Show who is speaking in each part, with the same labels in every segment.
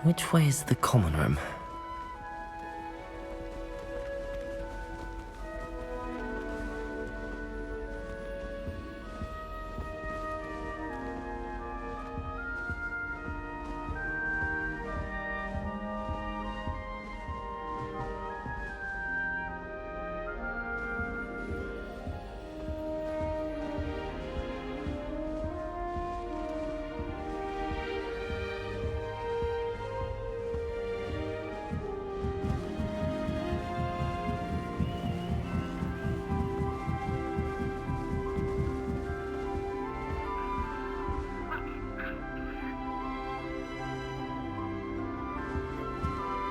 Speaker 1: Which way is the common room?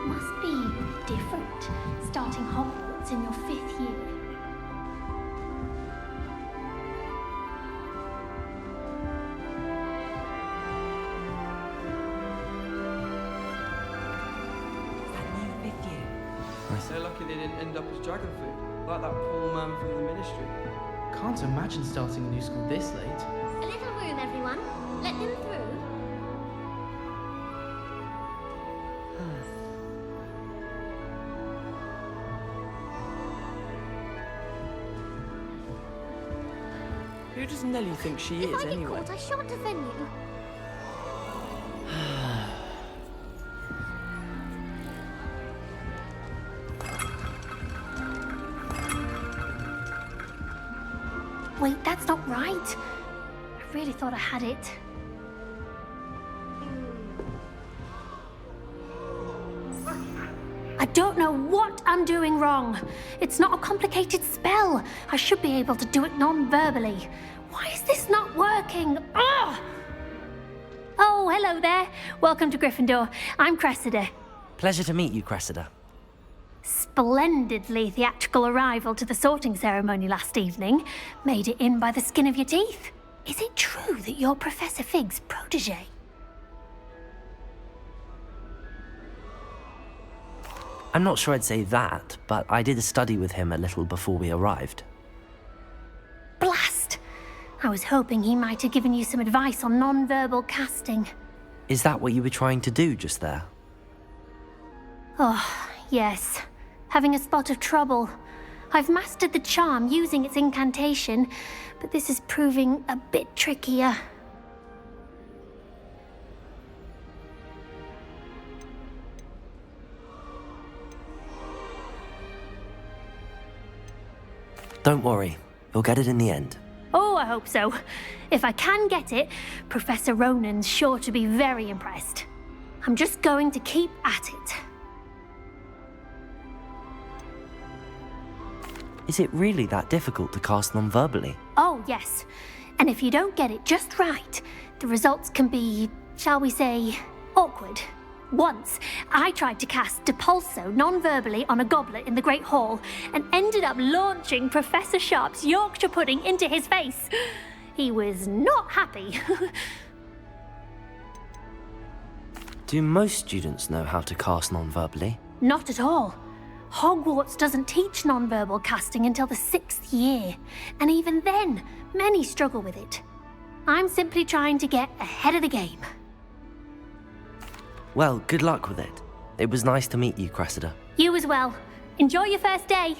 Speaker 2: Must be different, starting Hogwarts in your 5th year.
Speaker 3: So lucky they didn't end up as dragon food, like that poor man from the ministry.
Speaker 4: Can't imagine starting a new school this late.
Speaker 2: A little room, everyone. Let them through.
Speaker 3: Who does Nelly think she is,
Speaker 2: If I get
Speaker 3: anyway?
Speaker 2: caught, I shan't defend you. Wait, that's not right. I really thought I had it. I don't know what I'm doing wrong. It's not a complicated spell. I should be able to do it non-verbally. Why is this not working? Ugh! Oh, hello there. Welcome to Gryffindor. I'm Cressida.
Speaker 1: Pleasure to meet you, Cressida.
Speaker 2: Splendidly theatrical arrival to the sorting ceremony last evening. Made it in by the skin of your teeth. Is it true that you're Professor Fig's protege?
Speaker 1: I'm not sure I'd say that, but I did study with him a little before we arrived.
Speaker 2: Blast! I was hoping he might have given you some advice on non-verbal casting.
Speaker 1: Is that what you were trying to do just there?
Speaker 2: Oh, yes. Having a spot of trouble. I've mastered the charm using its incantation, but this is proving a bit trickier.
Speaker 1: Don't worry, you'll get it in the end.
Speaker 2: Oh, I hope so. If I can get it, Professor Ronan's sure to be very impressed. I'm just going to keep at it.
Speaker 1: Is it really that difficult to cast non-verbally?
Speaker 2: Oh, yes. And if you don't get it just right, the results can be, shall we say, awkward. Once, I tried to cast Depulso non-verbally on a goblet in the Great Hall and ended up launching Professor Sharp's Yorkshire pudding into his face. He was not happy.
Speaker 1: Do most students know how to cast non-verbally?
Speaker 2: Not at all. Hogwarts doesn't teach non-verbal casting until the 6th year, and even then, many struggle with it. I'm simply trying to get ahead of the game.
Speaker 1: Well, good luck with it. It was nice to meet you, Cressida.
Speaker 2: You as well. Enjoy your first day.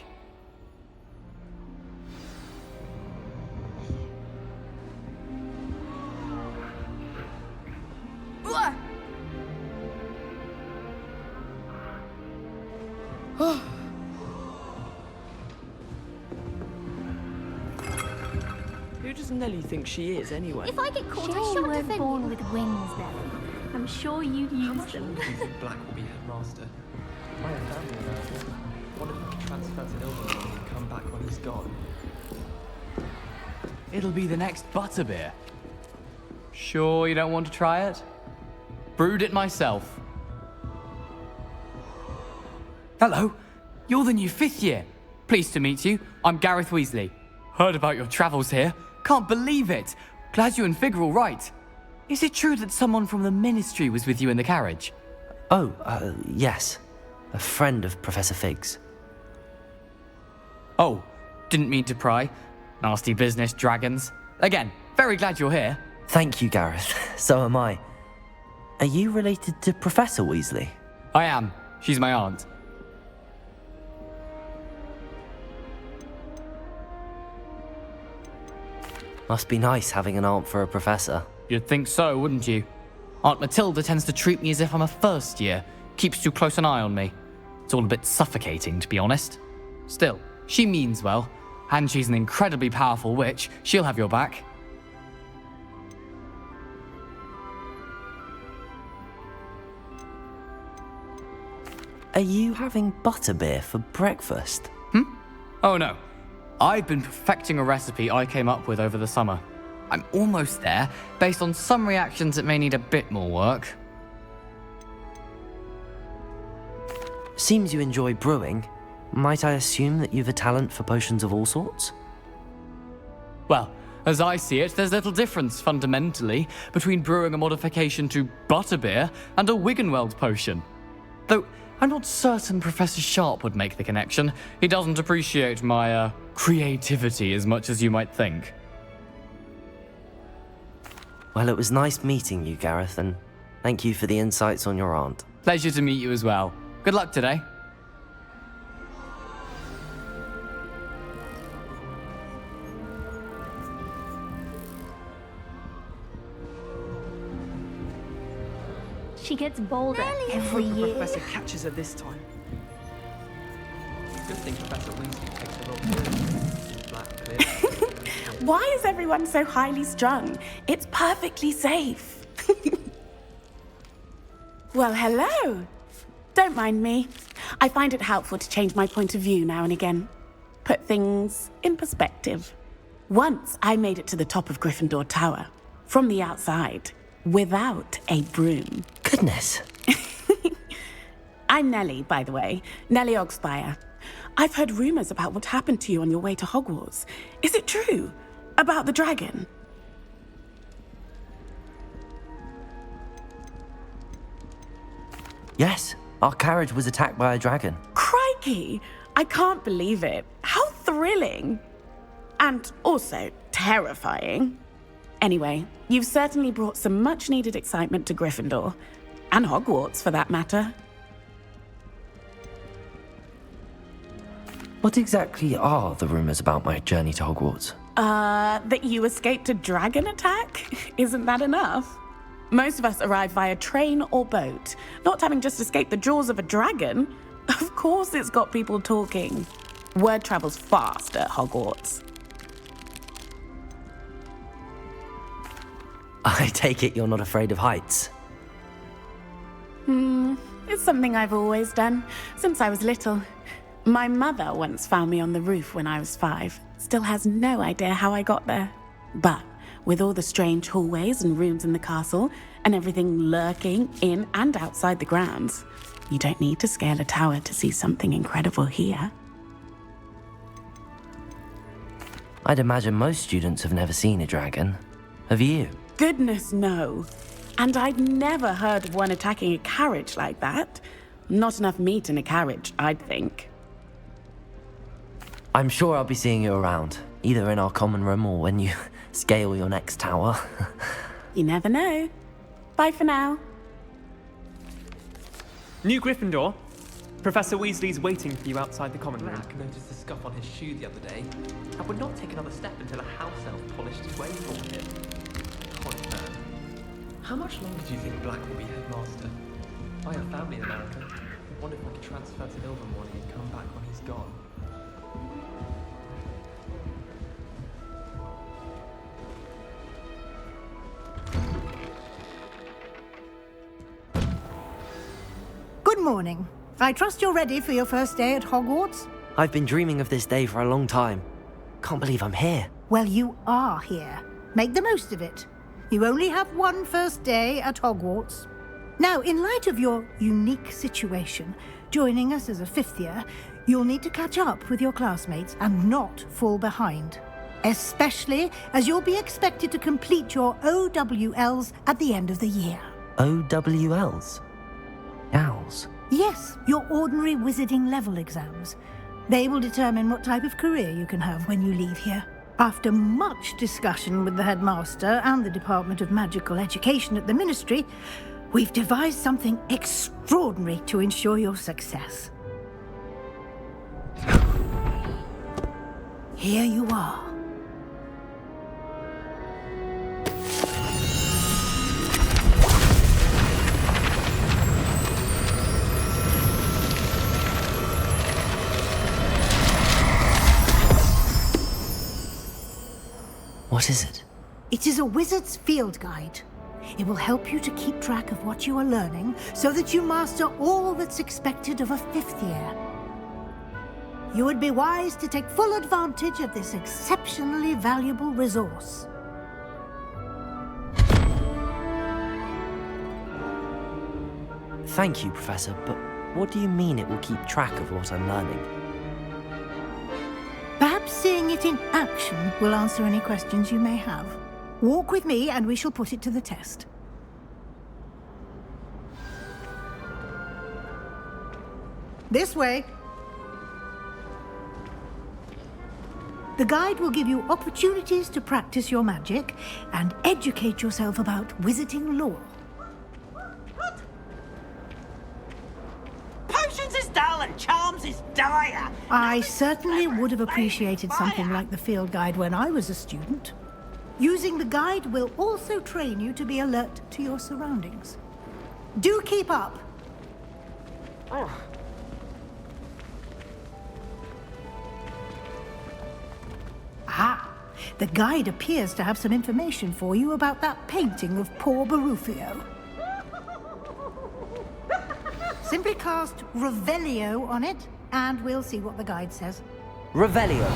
Speaker 3: Who does Nelly think she is, anyway?
Speaker 2: If I get caught, I
Speaker 5: Sure, you
Speaker 2: shan't
Speaker 5: weren't
Speaker 2: defend
Speaker 5: born
Speaker 2: you.
Speaker 5: with wings, Nelly. I'm sure you'd use them.
Speaker 6: Do you think Black will be headmaster? My family about it. What if he transfer to Ilvermorny and come back when he's gone?
Speaker 4: It'll be the next butterbeer. Sure you don't want to try it? Brewed it myself. Hello, you're the new 5th year. Pleased to meet you. I'm Gareth Weasley. Heard about your travels here. Can't believe it. Glad you and Fig are all right. Is it true that someone from the Ministry was with you in the carriage?
Speaker 1: Oh, yes. A friend of Professor Fig's.
Speaker 4: Oh, didn't mean to pry. Nasty business, dragons. Again, very glad you're here.
Speaker 1: Thank you, Gareth. So am I. Are you related to Professor Weasley?
Speaker 4: I am. She's my aunt.
Speaker 1: Must be nice having an aunt for a professor.
Speaker 4: You'd think so, wouldn't you? Aunt Matilda tends to treat me as if I'm a first year, keeps too close an eye on me. It's all a bit suffocating, to be honest. Still, she means well, and she's an incredibly powerful witch. She'll have your back.
Speaker 1: Are you having butterbeer for breakfast?
Speaker 4: Oh no. I've been perfecting a recipe I came up with over the summer. I'm almost there, based on some reactions that may need a bit more work.
Speaker 1: Seems you enjoy brewing. Might I assume that you've a talent for potions of all sorts?
Speaker 4: Well, as I see it, there's little difference, fundamentally, between brewing a modification to butterbeer and a Wiggenweld potion. Though, I'm not certain Professor Sharp would make the connection. He doesn't appreciate my, creativity as much as you might think.
Speaker 1: Well, it was nice meeting you, Gareth, and thank you for the insights on your aunt.
Speaker 4: Pleasure to meet you as well. Good luck today.
Speaker 5: She gets bolder every
Speaker 6: The
Speaker 5: year.
Speaker 6: professor catches her this time. Good thing Professor Weasley takes a lot of black clear.
Speaker 7: Why is everyone so highly strung? It's perfectly safe. Well, hello. Don't mind me. I find it helpful to change my point of view now and again. Put things in perspective. Once I made it to the top of Gryffindor Tower, from the outside, without a broom.
Speaker 1: Goodness.
Speaker 7: I'm Nellie, by the way. Nellie Ogspire. I've heard rumors about what happened to you on your way to Hogwarts. Is it true? About the dragon?
Speaker 1: Yes, our carriage was attacked by a dragon.
Speaker 7: Crikey! I can't believe it. How thrilling! And also terrifying. Anyway, you've certainly brought some much-needed excitement to Gryffindor. And Hogwarts, for that matter.
Speaker 1: What exactly are the rumors about my journey to Hogwarts?
Speaker 7: That you escaped a dragon attack? Isn't that enough? Most of us arrive via train or boat, not having just escaped the jaws of a dragon. Of course it's got people talking. Word travels fast at Hogwarts.
Speaker 1: I take it you're not afraid of heights.
Speaker 7: It's something I've always done, since I was little. My mother once found me on the roof when I was 5. Still has no idea how I got there. But with all the strange hallways and rooms in the castle, and everything lurking in and outside the grounds, you don't need to scale a tower to see something incredible here.
Speaker 1: I'd imagine most students have never seen a dragon. Have you?
Speaker 7: Goodness, no. And I'd never heard of one attacking a carriage like that. Not enough meat in a carriage, I'd think.
Speaker 1: I'm sure I'll be seeing you around, either in our common room or when you scale your next tower.
Speaker 7: You never know. Bye for now.
Speaker 6: New Gryffindor. Professor Weasley's waiting for you outside the common room.
Speaker 3: Black noticed the scuff on his shoe the other day and would not take another step until a house elf polished his way for him. Horrid man. How much longer do you think Black will be headmaster? I have family in America. I wonder if I could transfer to Ilvermorny and come back when he's gone.
Speaker 8: Good morning. I trust you're ready for your first day at Hogwarts?
Speaker 1: I've been dreaming of this day for a long time. Can't believe I'm here.
Speaker 8: Well, you are here. Make the most of it. You only have one first day at Hogwarts. Now, in light of your unique situation, joining us as a 5th year, you'll need to catch up with your classmates and not fall behind. Especially as you'll be expected to complete your OWLs at the end of the year.
Speaker 1: OWLs? Owls?
Speaker 8: Yes, your ordinary wizarding level exams. They will determine what type of career you can have when you leave here. After much discussion with the headmaster and the Department of Magical Education at the Ministry, We've devised something extraordinary to ensure your success. Here you are.
Speaker 1: What is it?
Speaker 8: It is a wizard's field guide. It will help you to keep track of what you are learning so that you master all that's expected of a 5th year. You would be wise to take full advantage of this exceptionally valuable resource.
Speaker 1: Thank you, Professor, but what do you mean it will keep track of what I'm learning?
Speaker 8: Perhaps seeing it in action will answer any questions you may have. Walk with me and we shall put it to the test. This way. The guide will give you opportunities to practice your magic and educate yourself about wizarding lore.
Speaker 9: Potions is dull and charms is dire.
Speaker 8: I certainly would have appreciated something like the field guide when I was a student. Using the guide will also train you to be alert to your surroundings. Do keep up. Ah, the guide appears to have some information for you about that painting of poor Barufio. Simply cast Revelio on it, and we'll see what the guide says.
Speaker 1: Revelio.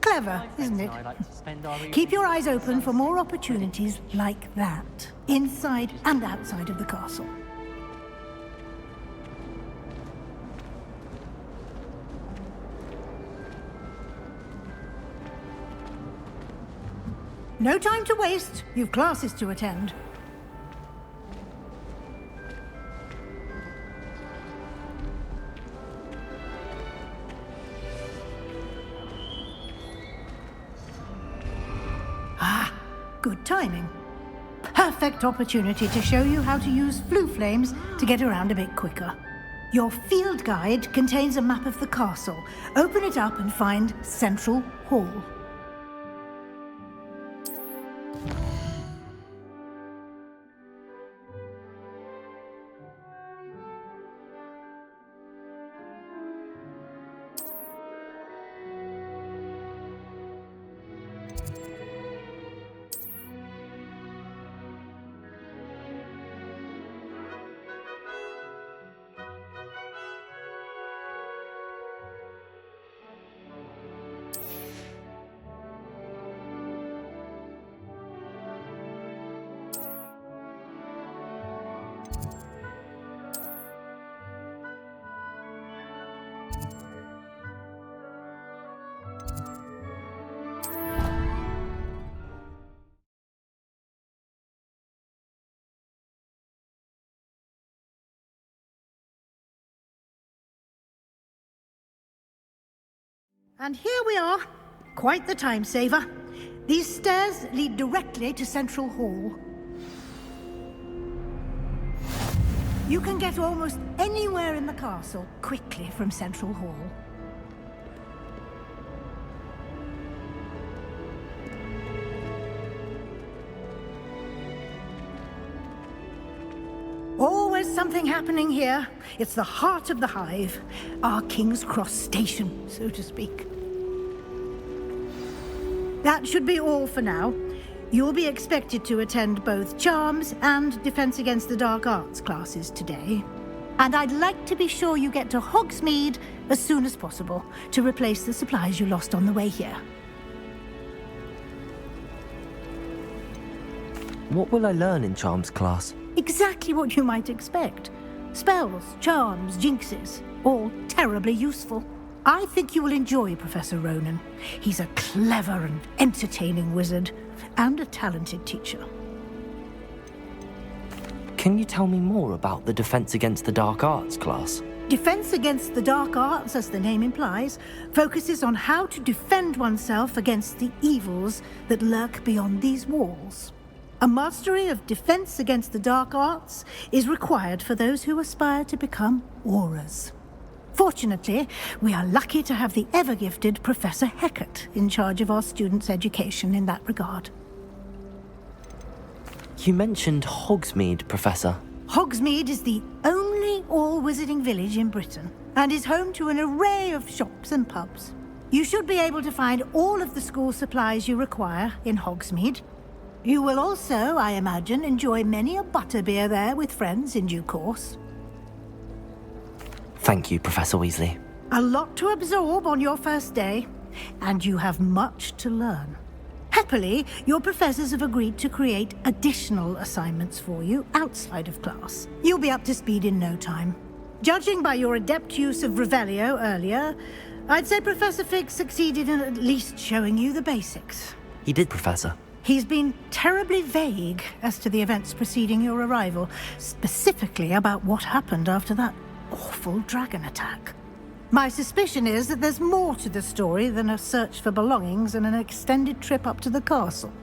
Speaker 8: Clever, isn't it? Keep your eyes open for more opportunities like that, inside and outside of the castle. No time to waste. You've classes to attend. Good timing. Perfect opportunity to show you how to use flue flames to get around a bit quicker. Your field guide contains a map of the castle. Open it up and find Central Hall. And here we are. Quite the time saver. These stairs lead directly to Central Hall. You can get almost anywhere in the castle quickly from Central Hall. Always something happening here. It's the heart of the hive, our King's Cross station, so to speak. That should be all for now. You'll be expected to attend both Charms and Defense Against the Dark Arts classes today. And I'd like to be sure you get to Hogsmeade as soon as possible to replace the supplies you lost on the way here.
Speaker 1: What will I learn in Charms class?
Speaker 8: Exactly what you might expect. Spells, charms, jinxes, all terribly useful. I think you will enjoy Professor Ronan. He's a clever and entertaining wizard, and a talented teacher.
Speaker 1: Can you tell me more about the Defense Against the Dark Arts class?
Speaker 8: Defense Against the Dark Arts, as the name implies, focuses on how to defend oneself against the evils that lurk beyond these walls. A mastery of Defense Against the Dark Arts is required for those who aspire to become auras. Fortunately, we are lucky to have the ever-gifted Professor Hecat in charge of our students' education in that regard.
Speaker 1: You mentioned Hogsmeade, Professor.
Speaker 8: Hogsmeade is the only all-wizarding village in Britain and is home to an array of shops and pubs. You should be able to find all of the school supplies you require in Hogsmeade. You will also, I imagine, enjoy many a butterbeer there with friends in due course.
Speaker 1: Thank you, Professor Weasley.
Speaker 8: A lot to absorb on your first day, and you have much to learn. Happily, your professors have agreed to create additional assignments for you outside of class. You'll be up to speed in no time. Judging by your adept use of Revelio earlier, I'd say Professor Fig succeeded in at least showing you the basics.
Speaker 1: He did, Professor.
Speaker 8: He's been terribly vague as to the events preceding your arrival, specifically about what happened after that awful dragon attack. My suspicion is that there's more to the story than a search for belongings and an extended trip up to the castle.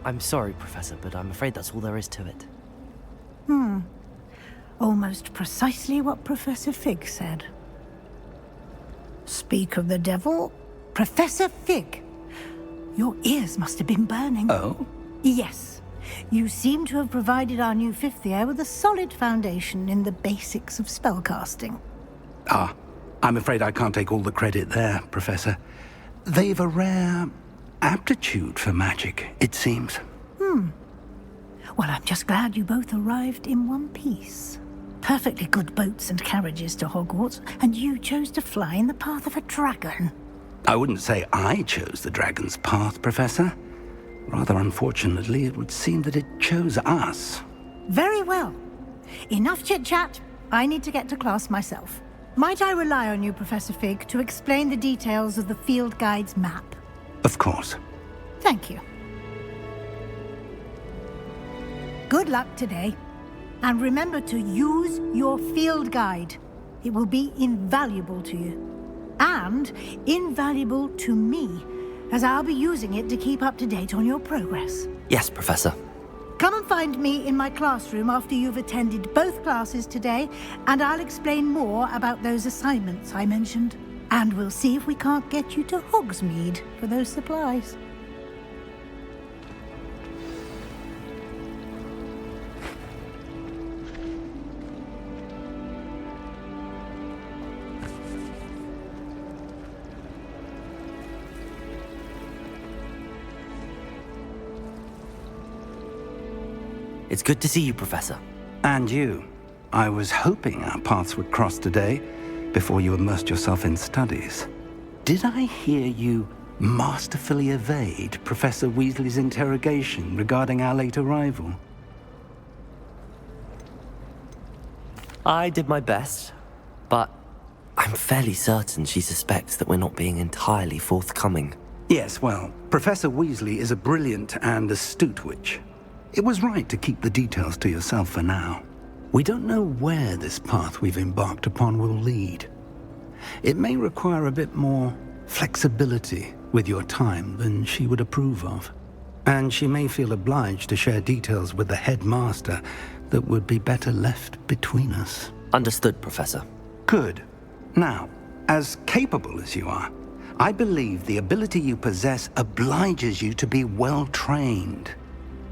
Speaker 1: I'm sorry, Professor, but I'm afraid that's all there is to it.
Speaker 8: Almost precisely what Professor Fig said. Speak of the devil, Professor Fig. Your ears must have been burning.
Speaker 10: Oh?
Speaker 8: Yes. You seem to have provided our new fifth year with a solid foundation in the basics of spellcasting.
Speaker 10: Ah, I'm afraid I can't take all the credit there, Professor. They've a rare aptitude for magic, it seems.
Speaker 8: Well, I'm just glad you both arrived in one piece. Perfectly good boats and carriages to Hogwarts, and you chose to fly in the path of a dragon.
Speaker 10: I wouldn't say I chose the dragon's path, Professor. Rather unfortunately, it would seem that it chose us.
Speaker 8: Very well. Enough chit-chat. I need to get to class myself. Might I rely on you, Professor Fig, to explain the details of the field guide's map?
Speaker 10: Of course.
Speaker 8: Thank you. Good luck today. And remember to use your field guide. It will be invaluable to you. And invaluable to me, as I'll be using it to keep up to date on your progress.
Speaker 1: Yes, Professor.
Speaker 8: Come and find me in my classroom after you've attended both classes today, and I'll explain more about those assignments I mentioned. And we'll see if we can't get you to Hogsmeade for those supplies.
Speaker 1: It's good to see you, Professor.
Speaker 10: And you. I was hoping our paths would cross today, before you immersed yourself in studies. Did I hear you masterfully evade Professor Weasley's interrogation regarding our late arrival?
Speaker 1: I did my best, but I'm fairly certain she suspects that we're not being entirely forthcoming.
Speaker 10: Yes, well, Professor Weasley is a brilliant and astute witch. It was right to keep the details to yourself for now. We don't know where this path we've embarked upon will lead. It may require a bit more flexibility with your time than she would approve of. and she may feel obliged to share details with the headmaster that would be better left between us.
Speaker 1: Understood, Professor.
Speaker 10: Good. Now, as capable as you are, I believe the ability you possess obliges you to be well trained.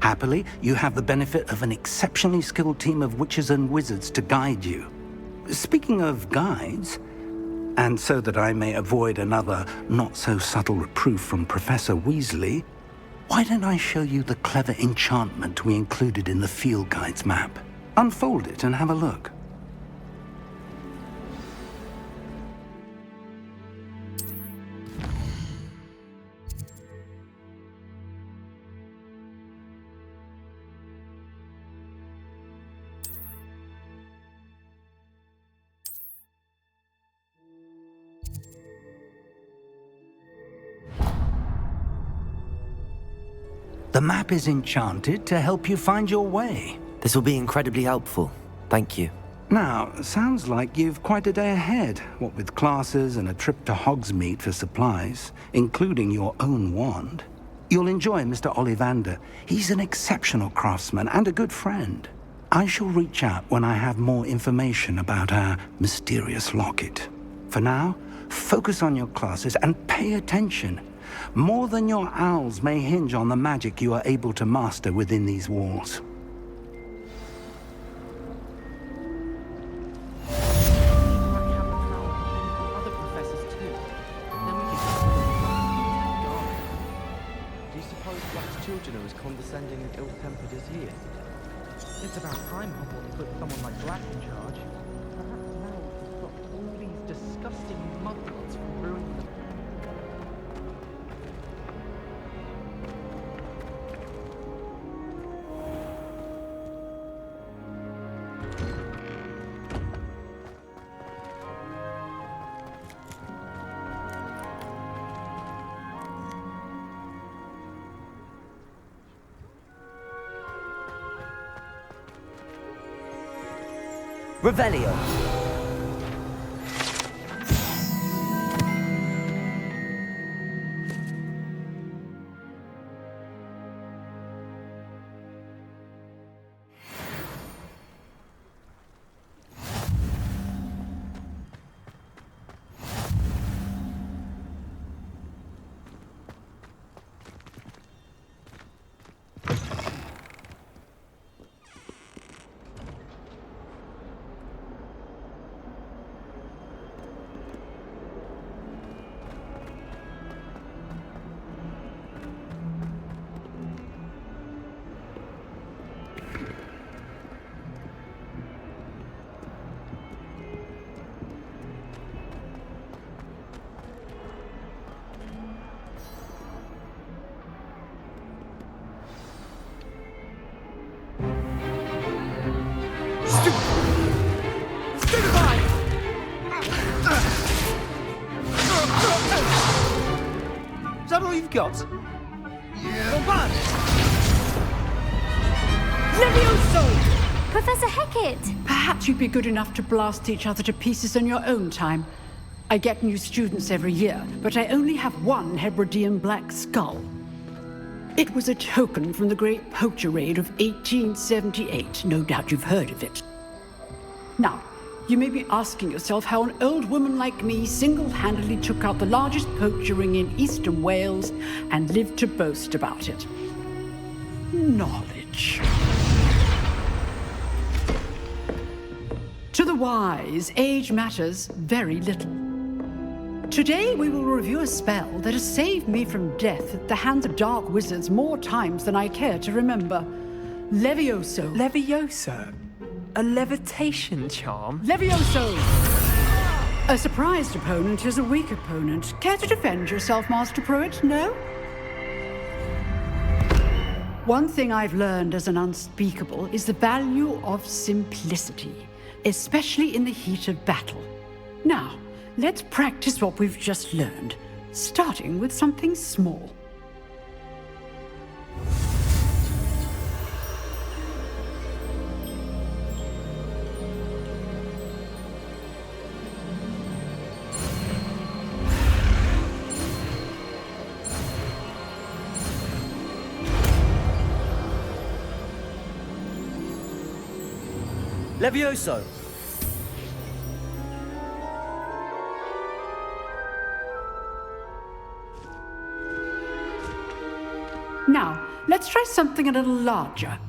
Speaker 10: Happily, you have the benefit of an exceptionally skilled team of witches and wizards to guide you. Speaking of guides, and so that I may avoid another not-so-subtle reproof from Professor Weasley, why don't I show you the clever enchantment we included in the field guide's map? Unfold it and have a look. The map is enchanted to help you find your way.
Speaker 1: This will be incredibly helpful. Thank you.
Speaker 10: Now, sounds like you've quite a day ahead, what with classes and a trip to Hogsmeade for supplies, including your own wand. You'll enjoy Mr. Ollivander. He's an exceptional craftsman and a good friend. I shall reach out when I have more information about our mysterious locket. For now, focus on your classes and pay attention. More than your owls may hinge on the magic you are able to master within these walls.
Speaker 6: Other professors too. Then we can do you suppose Black's children are as condescending and ill-tempered as he is? It's about time Hogwarts put someone like Black in charge. Perhaps now we can stop all these disgusting muggles from ruining the...
Speaker 1: Revelio.
Speaker 9: Is that all you've got? Yeah.
Speaker 2: Levioso! Professor Hecat!
Speaker 11: Perhaps you'd be good enough to blast each other to pieces in your own time. I get new students every year, but I only have one Hebridean black skull. It was a token from the Great Poacher Raid of 1878. No doubt you've heard of it. Now, you may be asking yourself how an old woman like me single-handedly took out the largest poacher ring in eastern Wales and lived to boast about it. Knowledge. To the wise, age matters very little. Today we will review a spell that has saved me from death at the hands of dark wizards more times than I care to remember. Levioso.
Speaker 3: Levioso? A levitation charm?
Speaker 11: Levioso! A surprised opponent is a weak opponent. Care to defend yourself, Master Pruitt? No? One thing I've learned as an unspeakable is the value of simplicity, especially in the heat of battle. Now, let's practice what we've just learned, starting with something small.
Speaker 1: Levioso!
Speaker 11: Now, let's try something a little larger.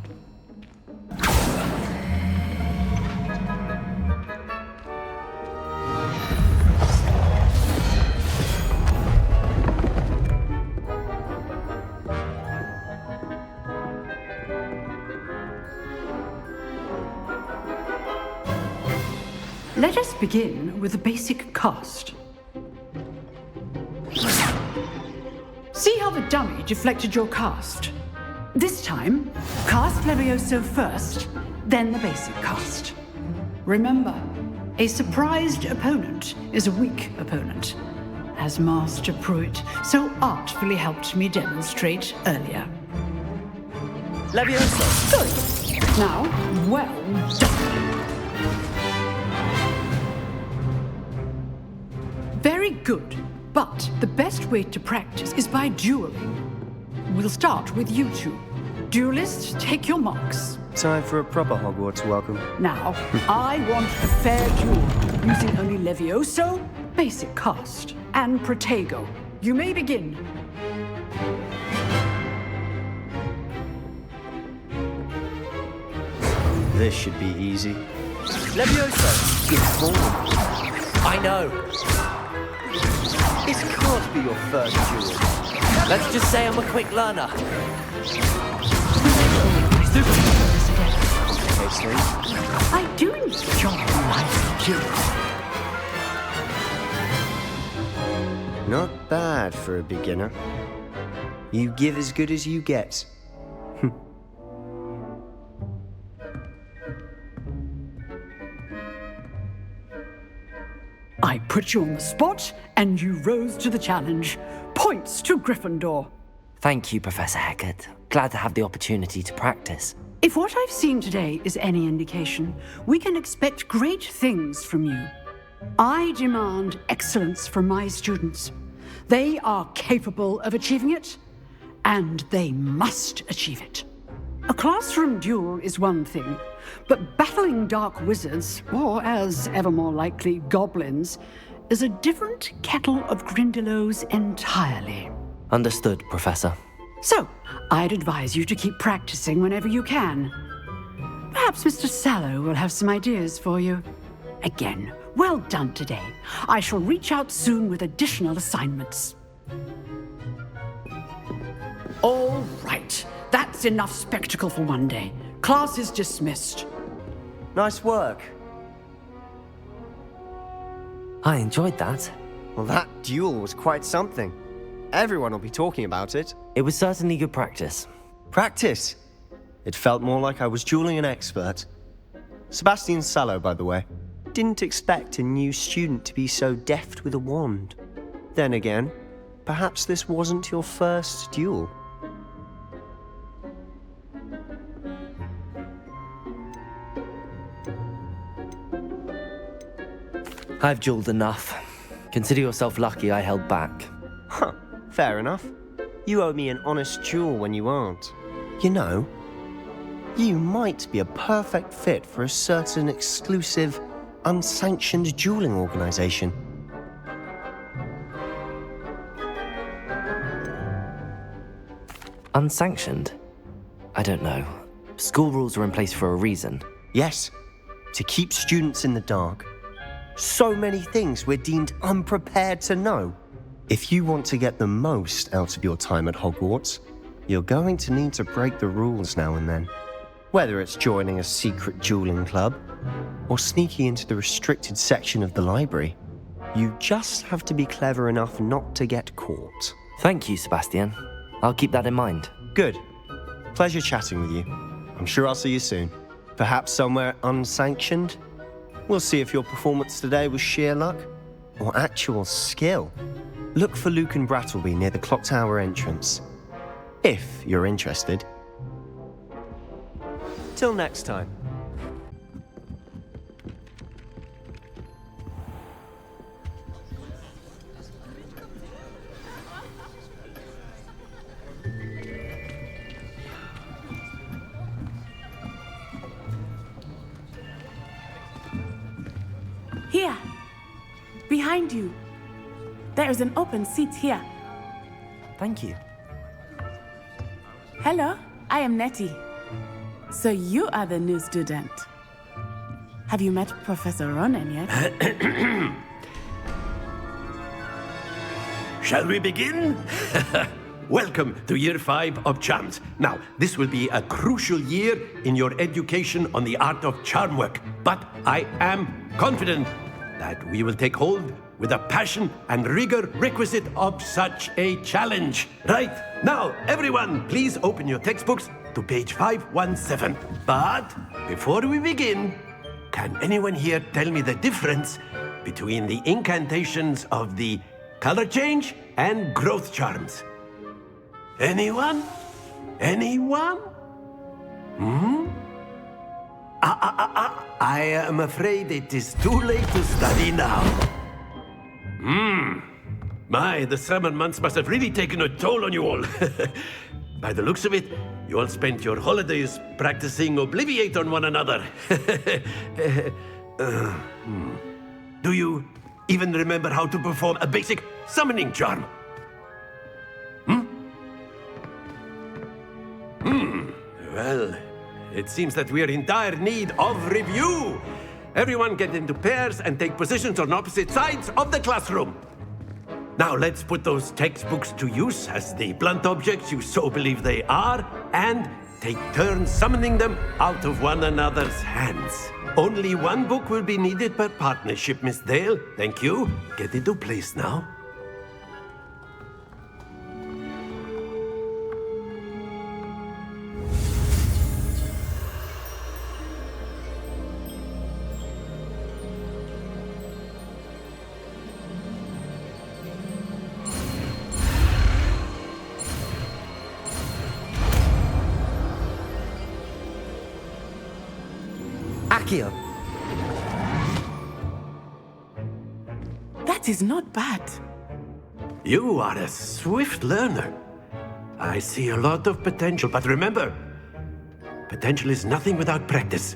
Speaker 11: Let us begin with the basic cast. See how the dummy deflected your cast? This time, cast Levioso first, then the basic cast. Remember, a surprised opponent is a weak opponent, as Master Pruitt so artfully helped me demonstrate earlier.
Speaker 1: Levioso!
Speaker 11: Good. Now, well done. Very good, but the best way to practice is by dueling. We'll start with you two. Duelists, take your marks.
Speaker 12: Time for a proper Hogwarts welcome.
Speaker 11: Now, I want a fair duel, using only Levioso, basic cast, and Protego. You may begin.
Speaker 12: This should be easy.
Speaker 1: Levioso!
Speaker 12: Good form.
Speaker 1: I know!
Speaker 12: This can't be your first duel.
Speaker 1: Let's just say I'm a quick learner.
Speaker 11: I do enjoy life duel.
Speaker 12: Not bad for a beginner. You give as good as you get.
Speaker 11: I put you on the spot, and you rose to the challenge. Points to Gryffindor.
Speaker 1: Thank you, Professor Hecat. Glad to have the opportunity to practice.
Speaker 11: If what I've seen today is any indication, we can expect great things from you. I demand excellence from my students. They are capable of achieving it, and they must achieve it. A classroom duel is one thing, but battling dark wizards, or as ever more likely, goblins, is a different kettle of Grindylows entirely.
Speaker 1: Understood, Professor.
Speaker 11: So, I'd advise you to keep practicing whenever you can. Perhaps Mr. Sallow will have some ideas for you. Again, well done today. I shall reach out soon with additional assignments. All right. That's enough spectacle for one day. Class is dismissed.
Speaker 12: Nice work.
Speaker 1: I enjoyed that.
Speaker 12: Well, that duel was quite something. Everyone will be talking about it.
Speaker 1: It was certainly good practice.
Speaker 12: Practice? It felt more like I was dueling an expert. Sebastian Sallow, by the way. Didn't expect a new student to be so deft with a wand. Then again, perhaps this wasn't your first duel.
Speaker 1: I've dueled enough. Consider yourself lucky I held back.
Speaker 12: Huh, fair enough. You owe me an honest duel when you aren't. You know, you might be a perfect fit for a certain exclusive, unsanctioned dueling organization.
Speaker 1: Unsanctioned? I don't know. School rules are in place for a reason.
Speaker 12: Yes, to keep students in the dark. So many things we're deemed unprepared to know. If you want to get the most out of your time at Hogwarts, you're going to need to break the rules now and then. Whether it's joining a secret dueling club, or sneaking into the restricted section of the library, you just have to be clever enough not to get caught.
Speaker 1: Thank you, Sebastian. I'll keep that in mind.
Speaker 12: Good. Pleasure chatting with you. I'm sure I'll see you soon. Perhaps somewhere unsanctioned? We'll see if your performance today was sheer luck or actual skill. Look for Luke and Brattleby near the clock tower entrance, if you're interested. Till next time.
Speaker 7: Behind you. There is an open seat here.
Speaker 1: Thank you.
Speaker 7: Hello, I am Nettie. So you are the new student. Have you met Professor Ronan yet?
Speaker 13: Shall we begin? Welcome to Year 5 of Charms. Now, this will be a crucial year in your education on the art of charm work, but I am confident that we will take hold with the passion and rigor requisite of such a challenge. Right, now, everyone, please open your textbooks to page 517. But before we begin, can anyone here tell me the difference between the incantations of the color change and growth charms? Anyone? Anyone? I am afraid it is too late to study now. My, the summer months must have really taken a toll on you all. By the looks of it, you all spent your holidays practicing Obliviate on one another. Do you even remember how to perform a basic summoning charm? Well, it seems that we are in dire need of review. Everyone get into pairs and take positions on opposite sides of the classroom. Now let's put those textbooks to use as the blunt objects you so believe they are, and take turns summoning them out of one another's hands. Only one book will be needed per partnership, Miss Dale. Thank you. Get into place now.
Speaker 1: Accio.
Speaker 7: That is not bad.
Speaker 13: You are a swift learner. I see a lot of potential, but remember, potential is nothing without practice.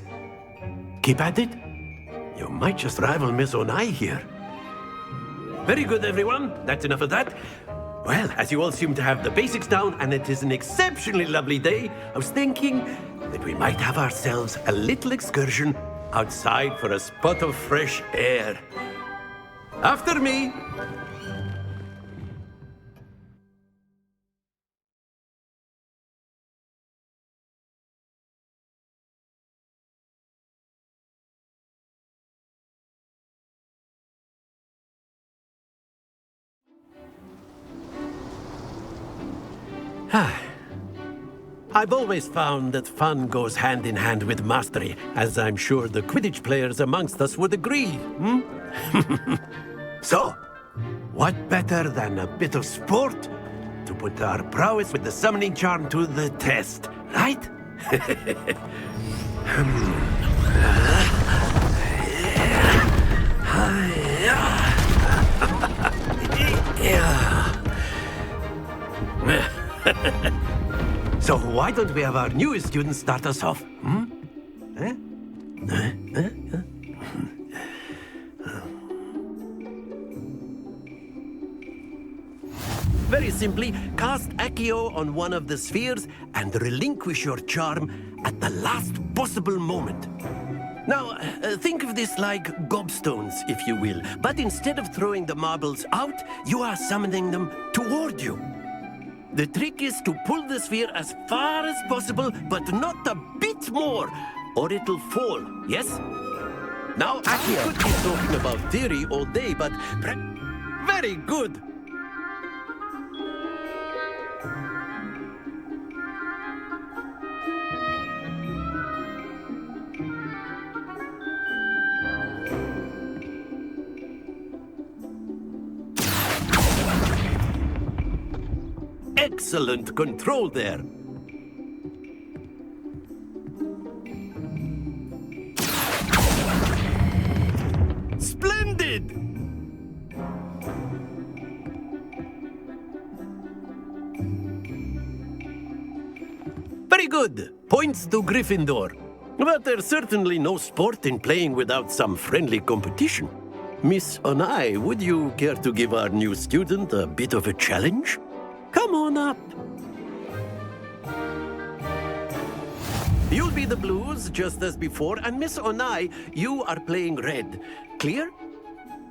Speaker 13: Keep at it. You might just rival Miss Onai here. Very good, everyone. That's enough of that. Well, as you all seem to have the basics down, and it is an exceptionally lovely day, I was thinking that we might have ourselves a little excursion outside for a spot of fresh air. After me. I've always found that fun goes hand in hand with mastery, as I'm sure the Quidditch players amongst us would agree. So, what better than a bit of sport to put our prowess with the summoning charm to the test, right? So why don't we have our newest student start us off? Very simply, cast Accio on one of the spheres and relinquish your charm at the last possible moment. Now, think of this like gobstones, if you will, but instead of throwing the marbles out, you are summoning them toward you. The trick is to pull the sphere as far as possible, but not a bit more, or it'll fall, yes? Now, I could be talking about theory all day, but... Very good! Excellent control there. Splendid! Very good. Points to Gryffindor. But there's certainly no sport in playing without some friendly competition. Miss Onai, would you care to give our new student a bit of a challenge? Come on up. You'll be the blues, just as before, and Miss Onai, you are playing red. Clear?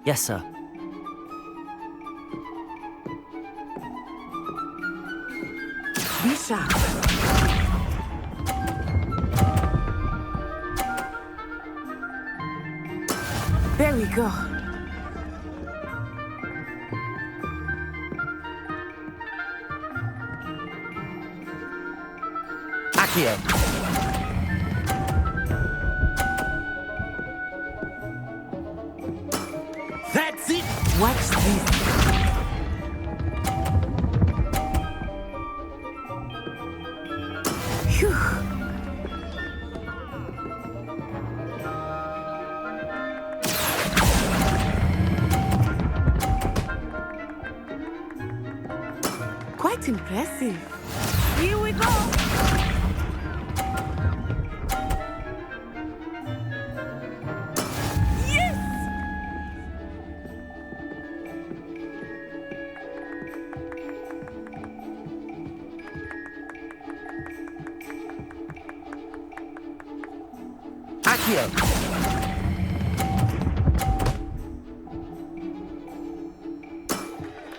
Speaker 1: Yes, sir.
Speaker 7: Be sharp. There we go.
Speaker 1: Accio.
Speaker 13: That's it!
Speaker 7: Watch this. Phew. Quite impressive. Here we go. Yes!
Speaker 1: Accio.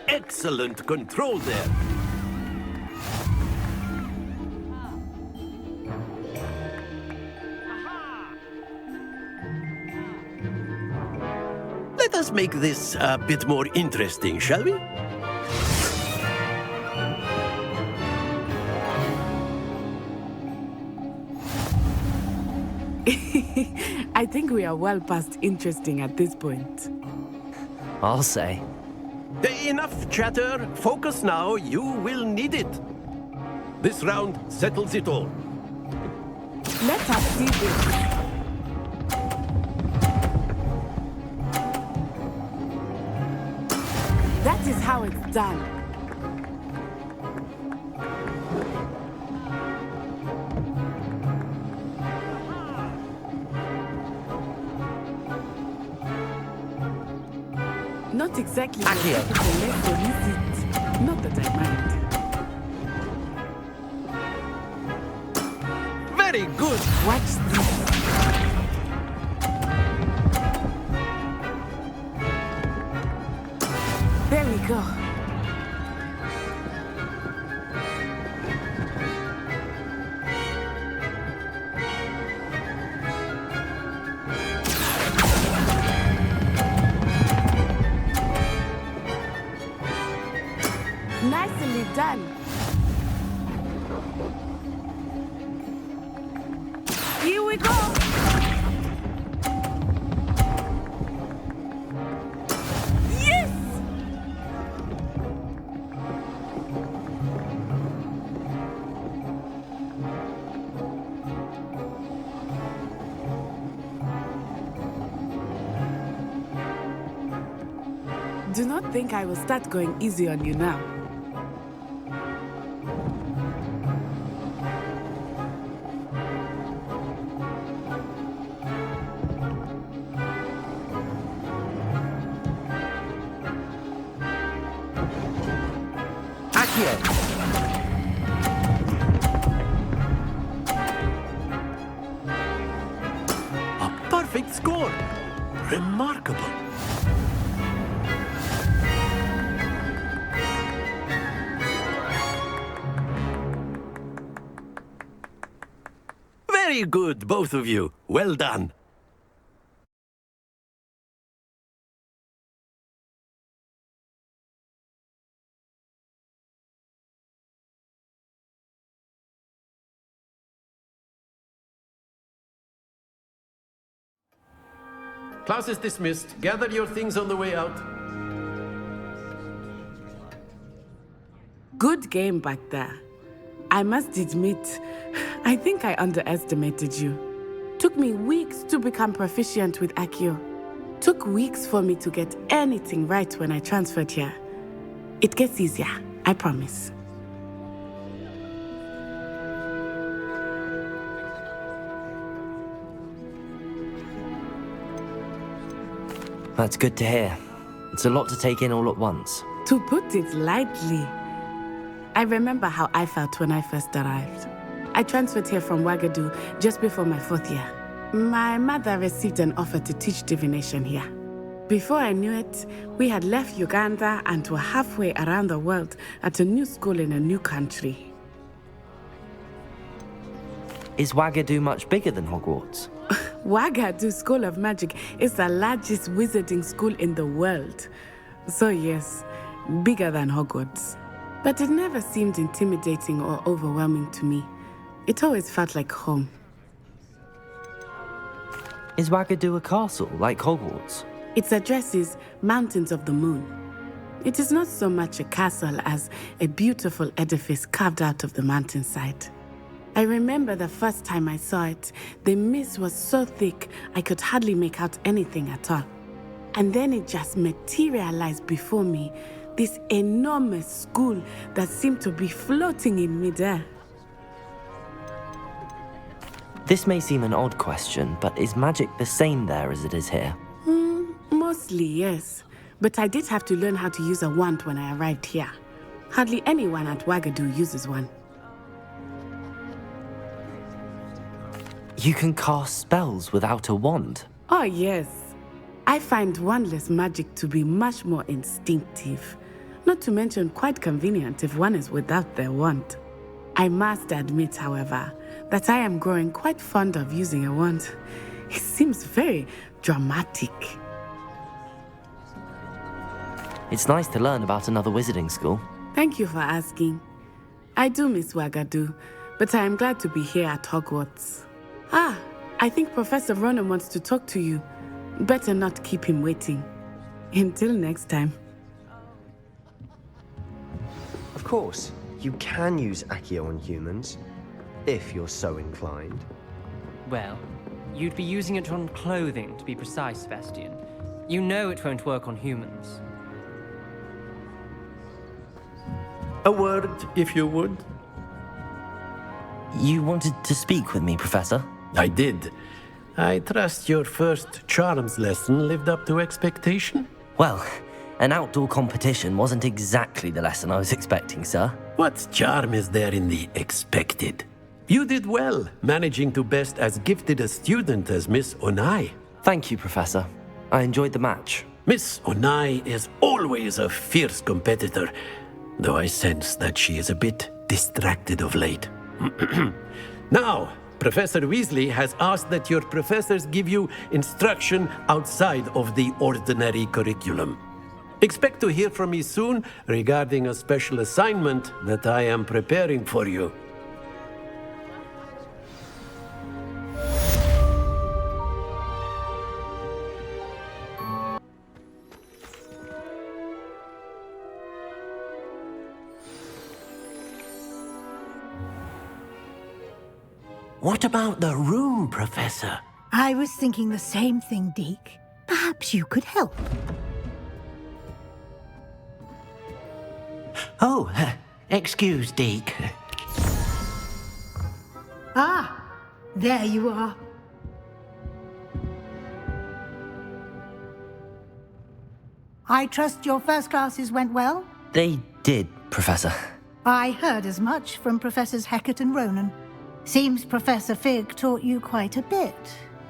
Speaker 13: Excellent control there. Let us make this a bit more interesting, shall we?
Speaker 7: I think we are well past interesting at this point.
Speaker 1: I'll say.
Speaker 13: Enough chatter. Focus now. You will need it. This round settles it all.
Speaker 7: Let us see this. That is how it's done. Not exactly what
Speaker 1: Accio.
Speaker 7: typical lesson, is it? Not that I mind.
Speaker 13: Very good.
Speaker 7: Watch this. There we go. Nicely done. Here we go. Yes! Do not think I will start going easy on you now.
Speaker 1: Accio.
Speaker 13: A perfect score. Remarkable. Very good, both of you. Well done. Class is dismissed. Gather your things on the way out.
Speaker 7: Good game back there. I must admit, I think I underestimated you. Took me weeks to become proficient with Accio. Took weeks for me to get anything right when I transferred here. It gets easier, I promise.
Speaker 1: That's good to hear. It's a lot to take in all at once.
Speaker 7: To put it lightly, I remember how I felt when I first arrived. I transferred here from Wagadu just before my 4th year. My mother received an offer to teach divination here. Before I knew it, we had left Uganda and were halfway around the world at a new school in a new country.
Speaker 1: Is Wagadu much bigger than Hogwarts?
Speaker 7: Wagadu School of Magic is the largest wizarding school in the world. So yes, bigger than Hogwarts. But it never seemed intimidating or overwhelming to me. It always felt like home.
Speaker 1: Is Wagadu a castle, like Hogwarts?
Speaker 7: Its address is Mountains of the Moon. It is not so much a castle as a beautiful edifice carved out of the mountainside. I remember the first time I saw it, the mist was so thick I could hardly make out anything at all. And then it just materialized before me, this enormous school that seemed to be floating in midair.
Speaker 1: This may seem an odd question, but is magic the same there as it is here?
Speaker 7: Mostly, yes. But I did have to learn how to use a wand when I arrived here. Hardly anyone at Wagadu uses one.
Speaker 1: You can cast spells without a wand?
Speaker 7: Oh, yes. I find wandless magic to be much more instinctive. Not to mention quite convenient if one is without their wand. I must admit, however, that I am growing quite fond of using a wand. It seems very dramatic.
Speaker 1: It's nice to learn about another wizarding school.
Speaker 7: Thank you for asking. I do miss Wagadu, but I am glad to be here at Hogwarts. Ah, I think Professor Ronan wants to talk to you. Better not keep him waiting. Until next time.
Speaker 12: Of course, you can use Accio on humans, if you're so inclined.
Speaker 14: Well, you'd be using it on clothing, to be precise, Sebastian. You know it won't work on humans.
Speaker 13: A word, if you would.
Speaker 1: You wanted to speak with me, Professor?
Speaker 13: I did. I trust your first charms lesson lived up to expectation?
Speaker 1: Well, an outdoor competition wasn't exactly the lesson I was expecting, sir.
Speaker 13: What charm is there in the expected? You did well, managing to best as gifted a student as Miss Onai.
Speaker 1: Thank you, Professor. I enjoyed the match.
Speaker 13: Miss Onai is always a fierce competitor, though I sense that she is a bit distracted of late. Now, Professor Weasley has asked that your professors give you instruction outside of the ordinary curriculum. Expect to hear from me soon regarding a special assignment that I am preparing for you. What about the room, Professor?
Speaker 8: I was thinking the same thing, Deke. Perhaps you could help.
Speaker 13: Oh, excuse, Deke.
Speaker 8: Ah, there you are. I trust your first classes went well?
Speaker 1: They did, Professor.
Speaker 8: I heard as much from Professors Hecat and Ronan. Seems Professor Fig taught you quite a bit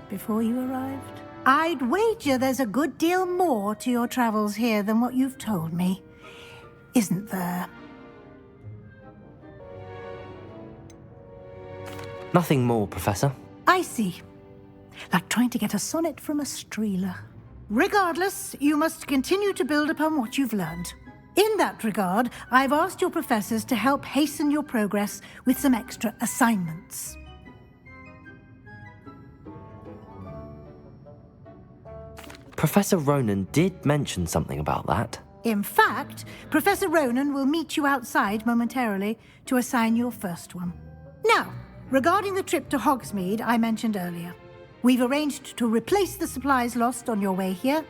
Speaker 8: before you arrived. I'd wager there's a good deal more to your travels here than what you've told me. Isn't there?
Speaker 1: Nothing more, Professor.
Speaker 8: I see. Like trying to get a sonnet from a streeler. Regardless, you must continue to build upon what you've learned. In that regard, I've asked your professors to help hasten your progress with some extra assignments.
Speaker 1: Professor Ronan did mention something about that.
Speaker 8: In fact, Professor Ronan will meet you outside momentarily to assign your first one. Now, regarding the trip to Hogsmeade I mentioned earlier, we've arranged to replace the supplies lost on your way here,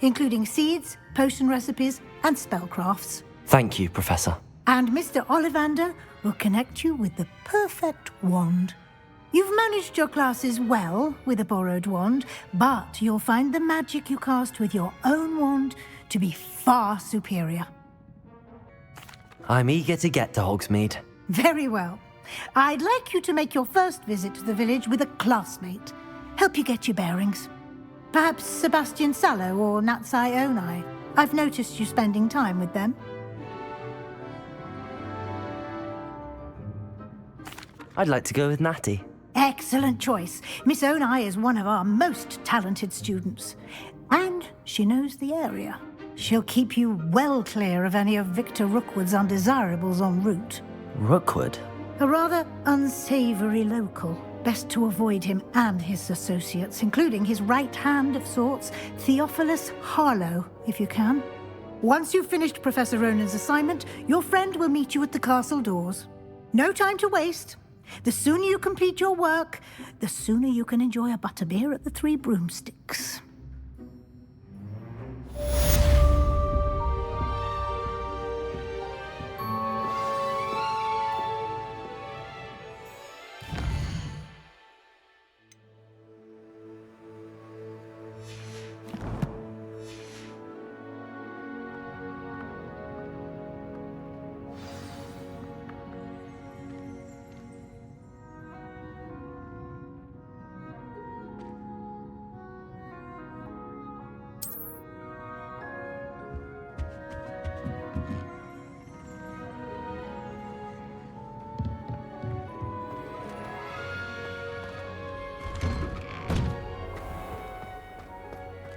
Speaker 8: including seeds, potion recipes, and spellcrafts.
Speaker 1: Thank you, Professor.
Speaker 8: And Mr. Ollivander will connect you with the perfect wand. You've managed your classes well with a borrowed wand, but you'll find the magic you cast with your own wand to be far superior.
Speaker 1: I'm eager to get to Hogsmeade.
Speaker 8: Very well. I'd like you to make your first visit to the village with a classmate. Help you get your bearings. Perhaps Sebastian Sallow or Natsai Onai. I've noticed you spending time with them.
Speaker 1: I'd like to go with Natty.
Speaker 8: Excellent choice. Miss Onai is one of our most talented students. And she knows the area. She'll keep you well clear of any of Victor Rookwood's undesirables en route.
Speaker 1: Rookwood?
Speaker 8: A rather unsavory local. Best to avoid him and his associates, including his right hand of sorts, Theophilus Harlow, if you can. Once you've finished Professor Ronan's assignment, your friend will meet you at the castle doors. No time to waste. The sooner you complete your work, the sooner you can enjoy a butterbeer at the Three Broomsticks.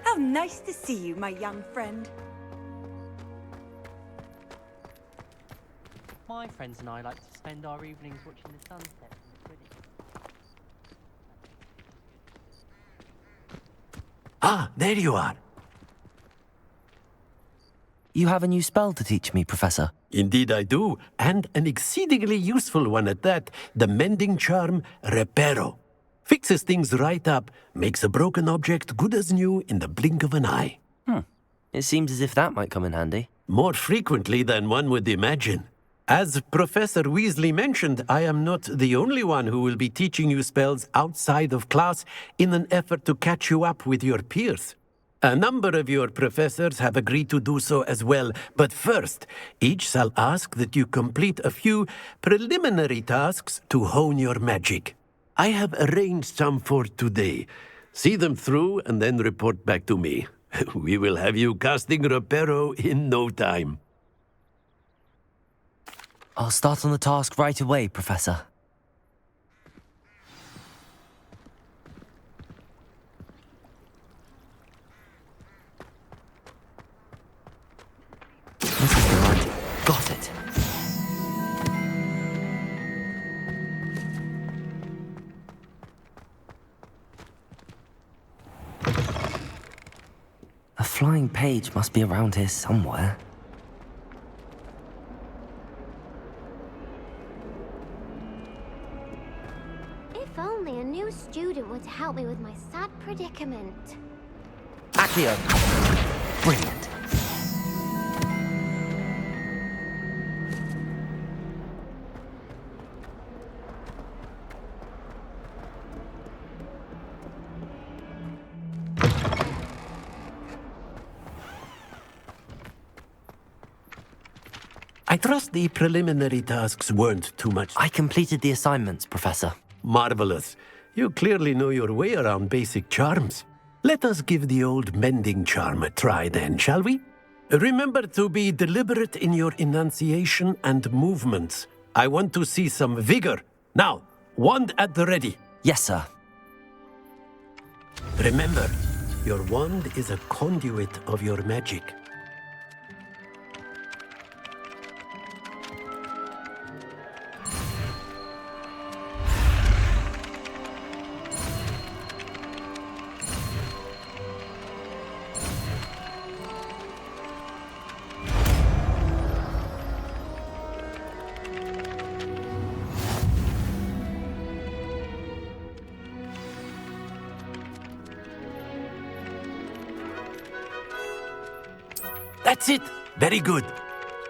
Speaker 15: How nice to see you, my young friend.
Speaker 14: My friends and I like to spend our evenings watching the sunset.
Speaker 13: Ah, there you are.
Speaker 1: You have a new spell to teach me, Professor.
Speaker 13: Indeed I do, and an exceedingly useful one at that. The mending charm, Reparo. Fixes things right up, makes a broken object good as new in the blink of an eye.
Speaker 1: It seems as if that might come in handy.
Speaker 13: More frequently than one would imagine. As Professor Weasley mentioned, I am not the only one who will be teaching you spells outside of class in an effort to catch you up with your peers. A number of your professors have agreed to do so as well, but first, each shall ask that you complete a few preliminary tasks to hone your magic. I have arranged some for today. See them through and then report back to me. We will have you casting Reparo in no time.
Speaker 1: I'll start on the task right away, Professor. This is the right... Got it. A flying page must be around here somewhere.
Speaker 16: If only a new student were to help me with my sad predicament.
Speaker 1: Accio! Brilliant.
Speaker 13: I trust the preliminary tasks weren't too much.
Speaker 1: I completed the assignments, Professor.
Speaker 13: Marvelous. You clearly know your way around basic charms. Let us give the old mending charm a try then, shall we? Remember to be deliberate in your enunciation and movements. I want to see some vigor. Now, wand at the ready.
Speaker 1: Yes, sir.
Speaker 13: Remember, your wand is a conduit of your magic. That's it! Very good.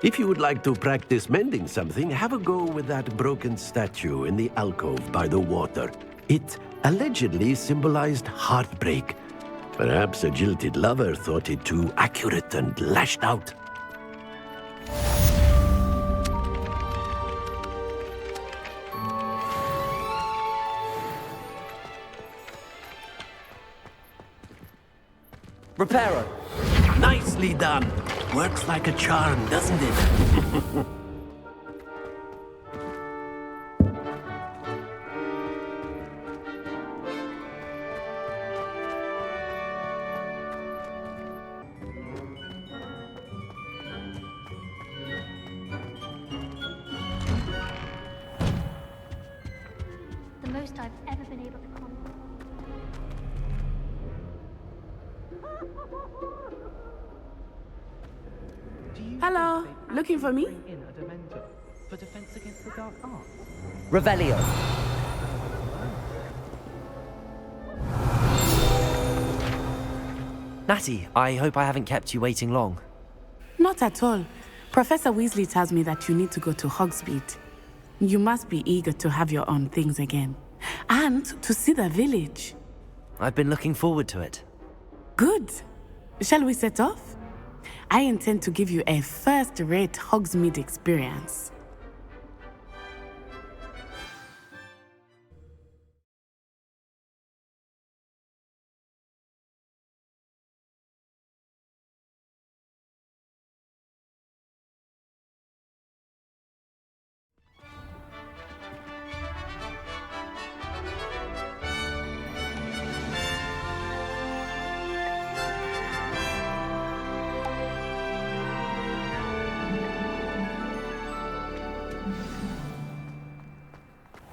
Speaker 13: If you would like to practice mending something, have a go with that broken statue in the alcove by the water. It allegedly symbolized heartbreak. Perhaps a jilted lover thought it too accurate and lashed out.
Speaker 1: Reparo.
Speaker 13: Nicely done. Works like a charm, doesn't it?
Speaker 2: The most I've ever been able to conquer.
Speaker 7: Hello, looking for me?
Speaker 6: In a Dementor for defense against the dark arts.
Speaker 1: Revelio. Natty, I hope I haven't kept you waiting long.
Speaker 7: Not at all. Professor Weasley tells me that you need to go to Hogsmeade. You must be eager to have your own things again. And to see the village.
Speaker 1: I've been looking forward to it.
Speaker 7: Good. Shall we set off? I intend to give you a first-rate Hogsmeade experience.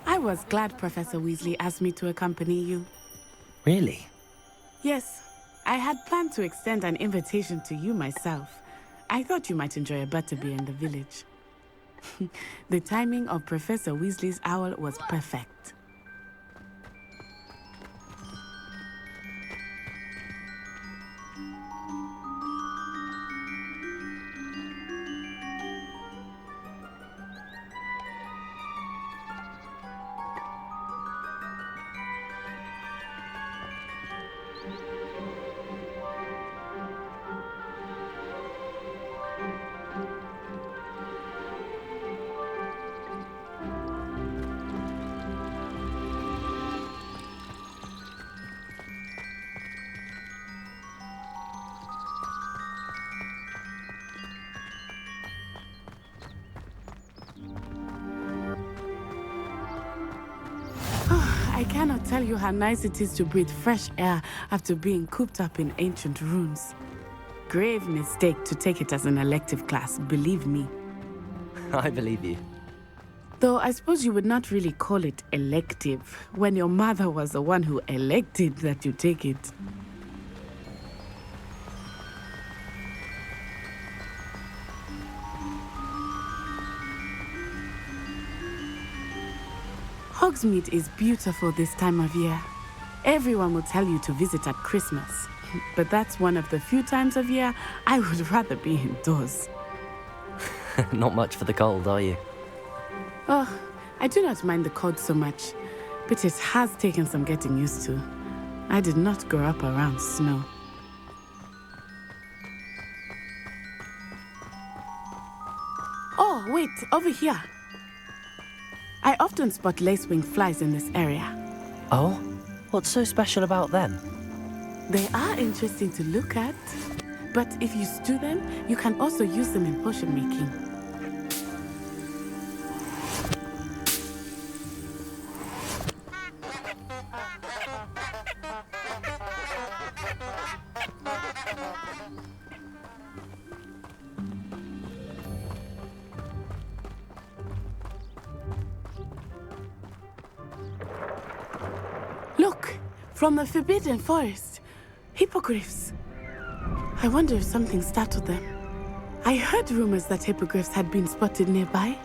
Speaker 7: I was glad Professor Weasley asked me to accompany you.
Speaker 1: Really?
Speaker 7: Yes, I had planned to extend an invitation to you myself. I thought you might enjoy a butterbeer in the village. The timing of Professor Weasley's owl was perfect. I cannot tell you how nice it is to breathe fresh air after being cooped up in ancient ruins. Grave mistake to take it as an elective class, believe me.
Speaker 1: I believe you.
Speaker 7: Though I suppose you would not really call it elective when your mother was the one who elected that you take it. Hogsmeade is beautiful this time of year. Everyone will tell you to visit at Christmas, but that's one of the few times of year I would rather be indoors.
Speaker 1: Not much for the cold, are you?
Speaker 7: Oh, I do not mind the cold so much, but it has taken some getting used to. I did not grow up around snow. Oh, wait, over here. I often spot lacewing flies in this area.
Speaker 1: Oh? What's so special about them?
Speaker 7: They are interesting to look at, but if you stew them, you can also use them in potion making. Look, from the Forbidden Forest, hippogriffs. I wonder if something startled them. I heard rumors that hippogriffs had been spotted nearby.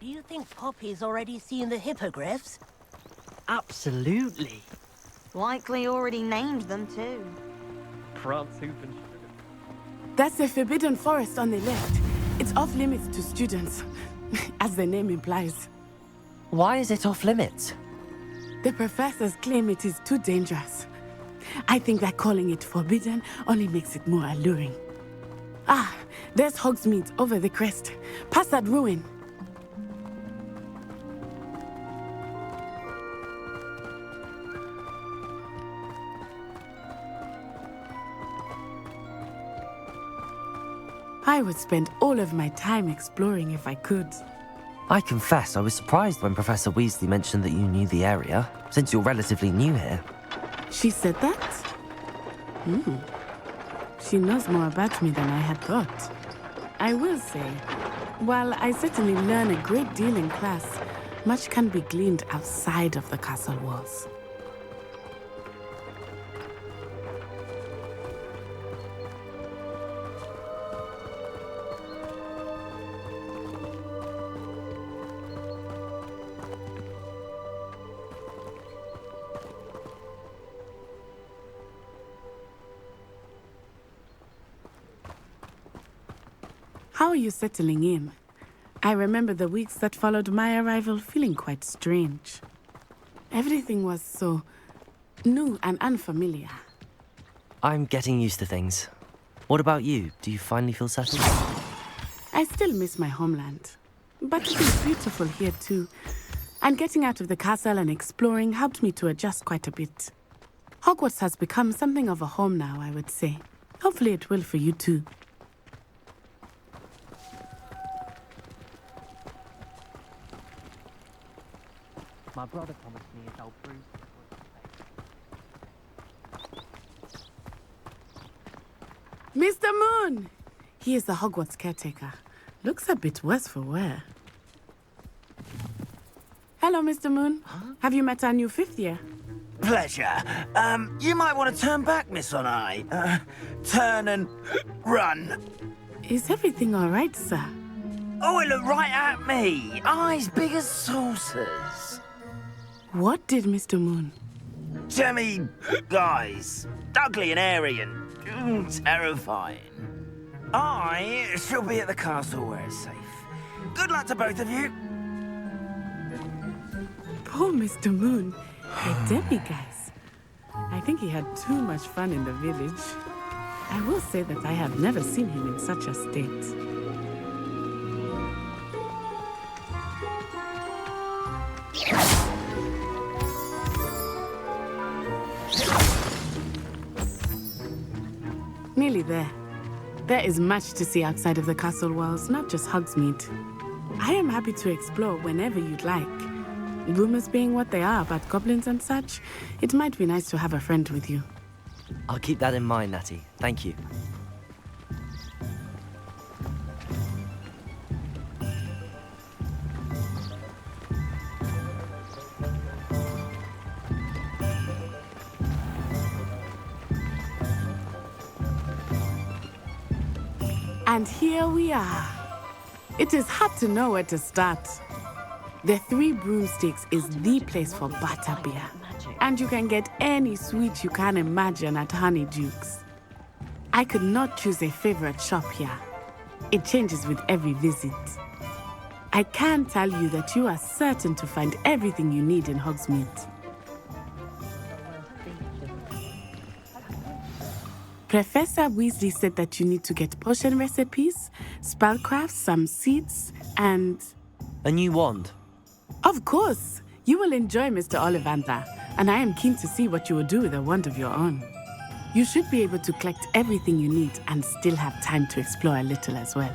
Speaker 17: Do you think Poppy's already seen the hippogriffs? Absolutely.
Speaker 15: Likely already named them too.
Speaker 3: France soup and sugar.
Speaker 7: That's the Forbidden Forest on the left. It's off limits to students, as the name implies.
Speaker 1: Why is it off limits?
Speaker 7: The professors claim it is too dangerous. I think that calling it forbidden only makes it more alluring. Ah, there's Hogsmeade over the crest. Past that ruin. I would spend all of my time exploring if I could.
Speaker 1: I confess I was surprised when Professor Weasley mentioned that you knew the area, since you're relatively new here.
Speaker 7: She said that? She knows more about me than I had thought. I will say, while I certainly learn a great deal in class, much can be gleaned outside of the castle walls. How are you settling in? I remember the weeks that followed my arrival feeling quite strange. Everything was so new and unfamiliar.
Speaker 1: I'm getting used to things. What about you? Do you finally feel settled?
Speaker 7: I still miss my homeland, but it is beautiful here too. And getting out of the castle and exploring helped me to adjust quite a bit. Hogwarts has become something of a home now, I would say. Hopefully it will for you too.
Speaker 14: My brother promised me his old brew.
Speaker 7: Mr. Moon! He is the Hogwarts caretaker. Looks a bit worse for wear. Hello, Mr. Moon. Have you met our new fifth year?
Speaker 9: Pleasure. You might want to turn back, Miss Onai. Turn and run.
Speaker 7: Is everything all right, sir?
Speaker 9: Oh, it looked right at me. Eyes big as saucers.
Speaker 7: What did Mr. Moon?
Speaker 9: Jemmy guys. Ugly and airy and terrifying. I shall be at the castle where it's safe. Good luck to both of you.
Speaker 7: Poor Mr. Moon. A demi-guise. I think he had too much fun in the village. I will say that I have never seen him in such a state. Nearly there. There is much to see outside of the castle walls, not just Hogsmeade. I am happy to explore whenever you'd like. Rumors being what they are about goblins and such, it might be nice to have a friend with you.
Speaker 1: I'll keep that in mind, Natty. Thank you.
Speaker 7: And here we are. It is hard to know where to start. The Three Broomsticks is the place for butterbeer. And you can get any sweet you can imagine at Honeyduke's. I could not choose a favorite shop here. It changes with every visit. I can tell you that you are certain to find everything you need in Hogsmeade. Professor Weasley said that you need to get potion recipes, spellcrafts, some seeds, and...
Speaker 1: A new wand?
Speaker 7: Of course! You will enjoy Mr. Ollivander, and I am keen to see what you will do with a wand of your own. You should be able to collect everything you need and still have time to explore a little as well.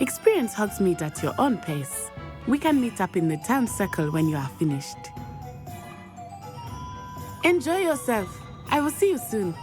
Speaker 7: Experience Hogsmeade at your own pace. We can meet up in the town circle when you are finished. Enjoy yourself. I will see you soon.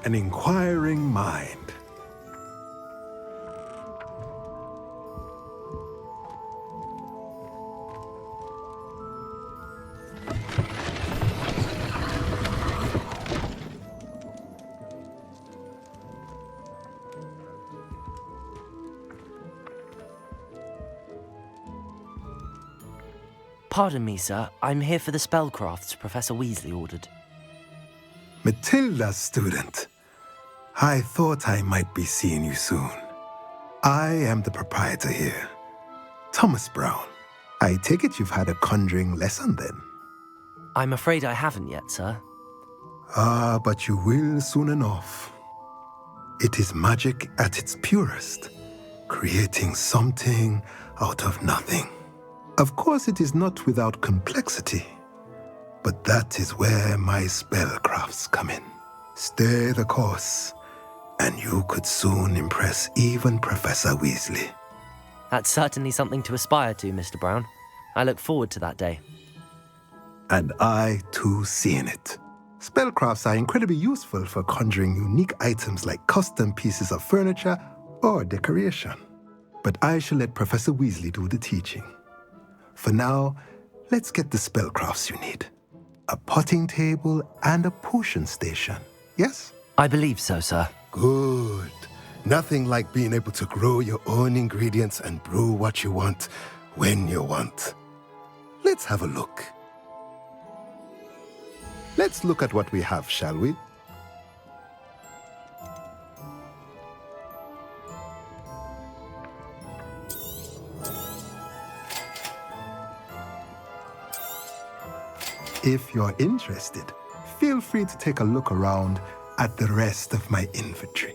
Speaker 17: an inquiring mind.
Speaker 1: Pardon me, sir. I'm here for the spellcrafts Professor Weasley ordered.
Speaker 17: Matilda's student. I thought I might be seeing you soon. I am the proprietor here, Thomas Brown. I take it you've had a conjuring lesson then?
Speaker 1: I'm afraid I haven't yet, sir.
Speaker 17: Ah, but you will soon enough. It is magic at its purest, creating something out of nothing. Of course, it is not without complexity, but that is where my spellcrafts come in. Stay the course, and you could soon impress even Professor Weasley.
Speaker 1: That's certainly something to aspire to, Mr. Brown. I look forward to that day.
Speaker 17: And I, too, seeing it. Spellcrafts are incredibly useful for conjuring unique items like custom pieces of furniture or decoration. But I shall let Professor Weasley do the teaching. For now, let's get the spellcrafts you need. A potting table and a potion station, yes?
Speaker 1: I believe so, sir.
Speaker 17: Good. Nothing like being able to grow your own ingredients and brew what you want, when you want. Let's have a look. Let's look at what we have, shall we? If you're interested, feel free to take a look around at the rest of my inventory.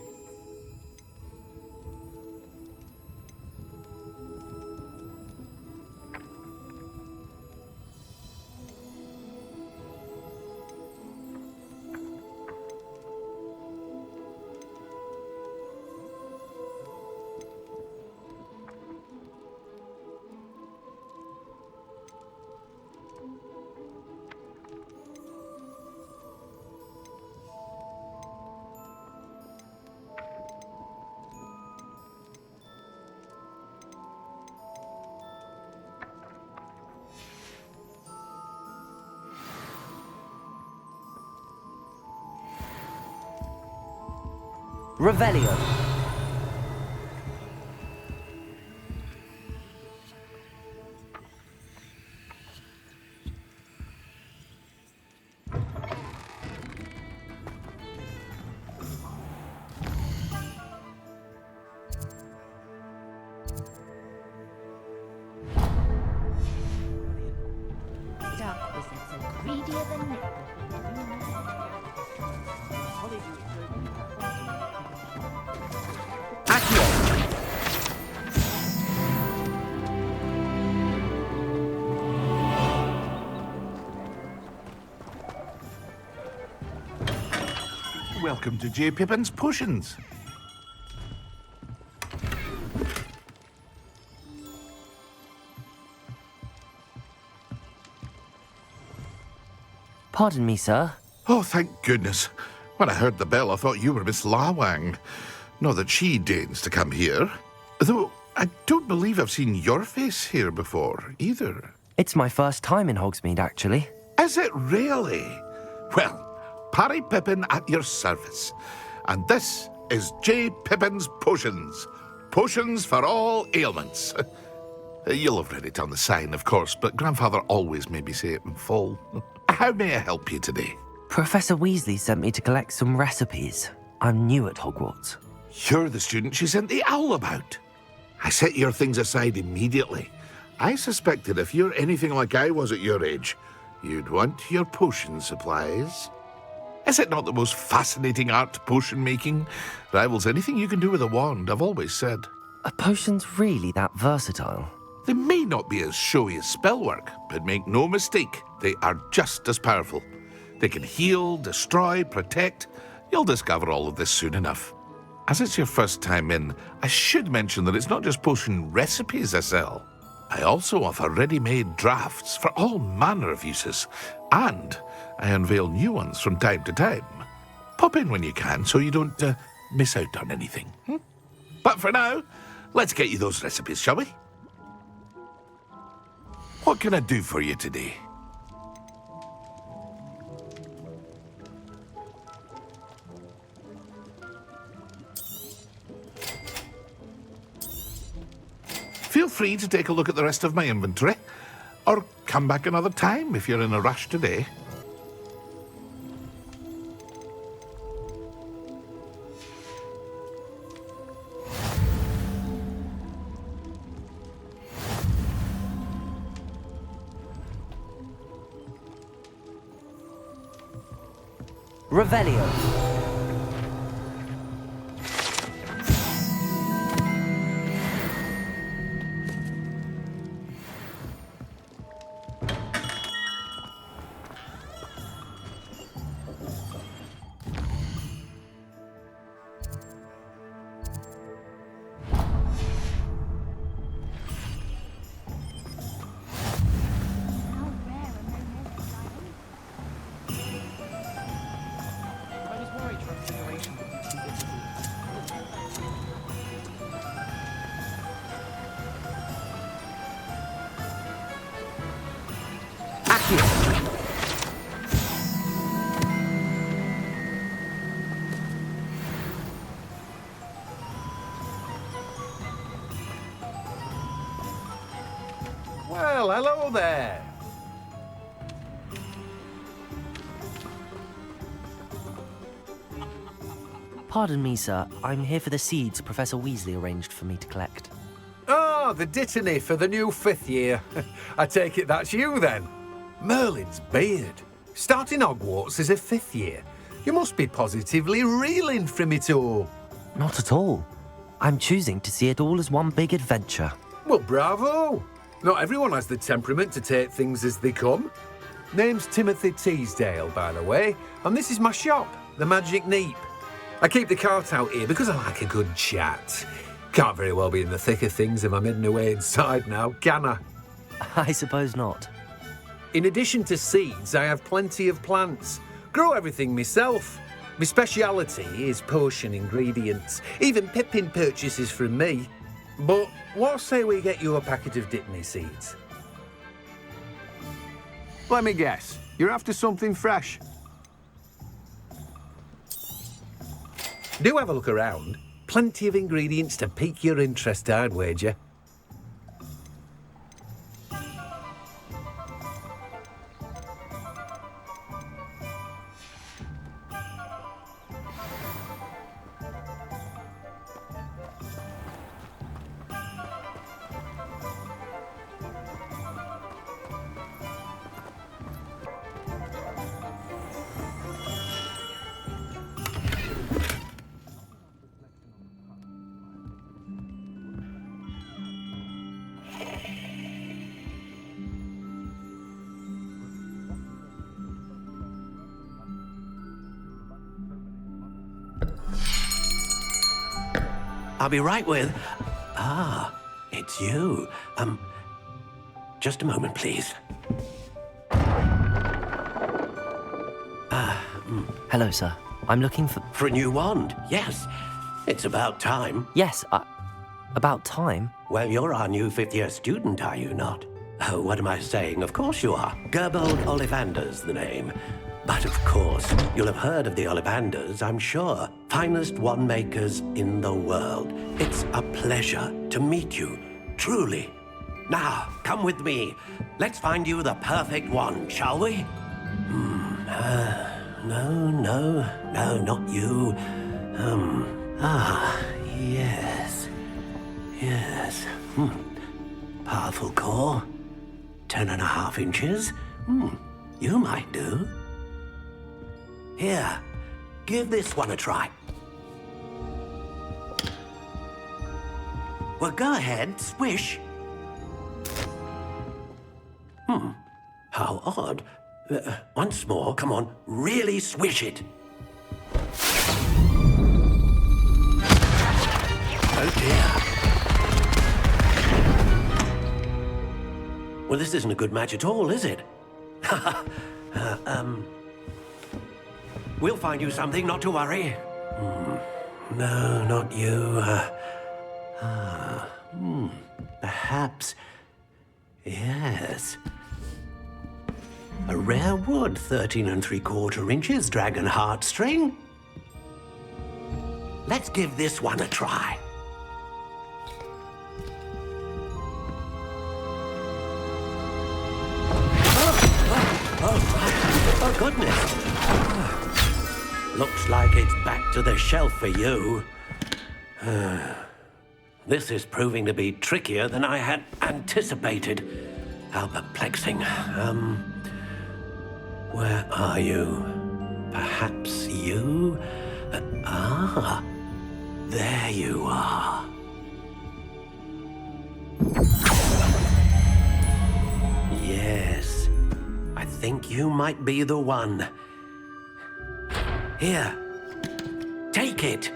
Speaker 1: Revelio.
Speaker 16: Duck wasn't so greedier than Nick.
Speaker 18: Welcome to J. Pippin's Potions.
Speaker 1: Pardon me, sir.
Speaker 18: Oh, thank goodness. When I heard the bell, I thought you were Miss Lawang. Not that she deigns to come here. Though I don't believe I've seen your face here before, either.
Speaker 1: It's my first time in Hogsmeade, actually.
Speaker 18: Is it really? Well, Parry Pippin at your service. And this is J. Pippin's Potions. Potions for all ailments. You'll have read it on the sign, of course, but Grandfather always made me say it in full. How may I help you today?
Speaker 1: Professor Weasley sent me to collect some recipes. I'm new at Hogwarts.
Speaker 18: You're the student she sent the owl about. I set your things aside immediately. I suspected if you're anything like I was at your age, you'd want your potion supplies. Is it not the most fascinating art, potion making? Rivals anything you can do with a wand, I've always said.
Speaker 1: Are potions really that versatile?
Speaker 18: They may not be as showy as spellwork, but make no mistake, they are just as powerful. They can heal, destroy, protect. You'll discover all of this soon enough. As it's your first time in, I should mention that it's not just potion recipes I sell. I also offer ready-made drafts for all manner of uses, and I unveil new ones from time to time. Pop in when you can so you don't miss out on anything. But for now, let's get you those recipes, shall we? What can I do for you today? Feel free to take a look at the rest of my inventory, or come back another time if you're in a rush today.
Speaker 1: Revelio.
Speaker 19: Well, hello there.
Speaker 1: Pardon me, sir. I'm here for the seeds Professor Weasley arranged for me to collect.
Speaker 19: Oh, the dittany for the new 5th year. I take it that's you, then. Merlin's beard. Starting Hogwarts as a 5th year. You must be positively reeling from it all.
Speaker 1: Not at all. I'm choosing to see it all as one big adventure.
Speaker 19: Well, bravo. Not everyone has the temperament to take things as they come. Name's Timothy Teasdale, by the way, and this is my shop, the Magic Neep. I keep the cart out here because I like a good chat. Can't very well be in the thick of things if I'm hidden away inside now, can I?
Speaker 1: I suppose not.
Speaker 19: In addition to seeds, I have plenty of plants. Grow everything myself. My speciality is potion ingredients. Even Pippin purchases from me. But what say we get you a packet of Dittany seeds?
Speaker 20: Let me guess. You're after something fresh.
Speaker 19: Do have a look around. Plenty of ingredients to pique your interest, I'd wager.
Speaker 13: I'll be right with... Ah, it's you. Just a moment, please.
Speaker 1: Hello, sir. I'm looking for...
Speaker 13: For a new wand, yes. It's about time.
Speaker 1: Yes, about time?
Speaker 13: Well, you're our new 5th-year student, are you not? Oh, what am I saying? Of course you are. Gerbold Ollivander's the name. But of course, you'll have heard of the Ollivanders, I'm sure. Finest wand makers in the world. It's a pleasure to meet you, truly. Now, come with me. Let's find you the perfect wand, shall we? No, not you. Yes. Powerful core. 10.5 inches. You might do. Here, give this one a try. Well, go ahead, swish. How odd. Once more, come on, really swish it. Oh dear. Well, this isn't a good match at all, is it? We'll find you something, not to worry. No, not you. Perhaps. Yes. A rare wood, 13 3/4 inches, dragon heartstring. Let's give this one a try. Oh, goodness. Looks like it's back to the shelf for you. This is proving to be trickier than I had anticipated. How perplexing. Where are you? Perhaps you? There you are. Yes, I think you might be the one. Here, take it.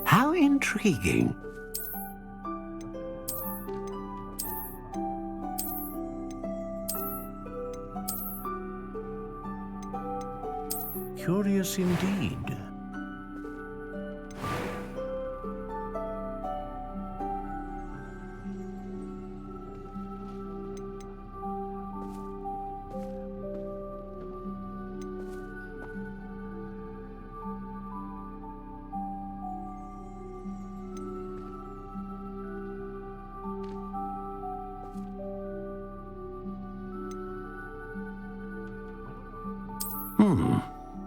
Speaker 13: How intriguing. Curious indeed.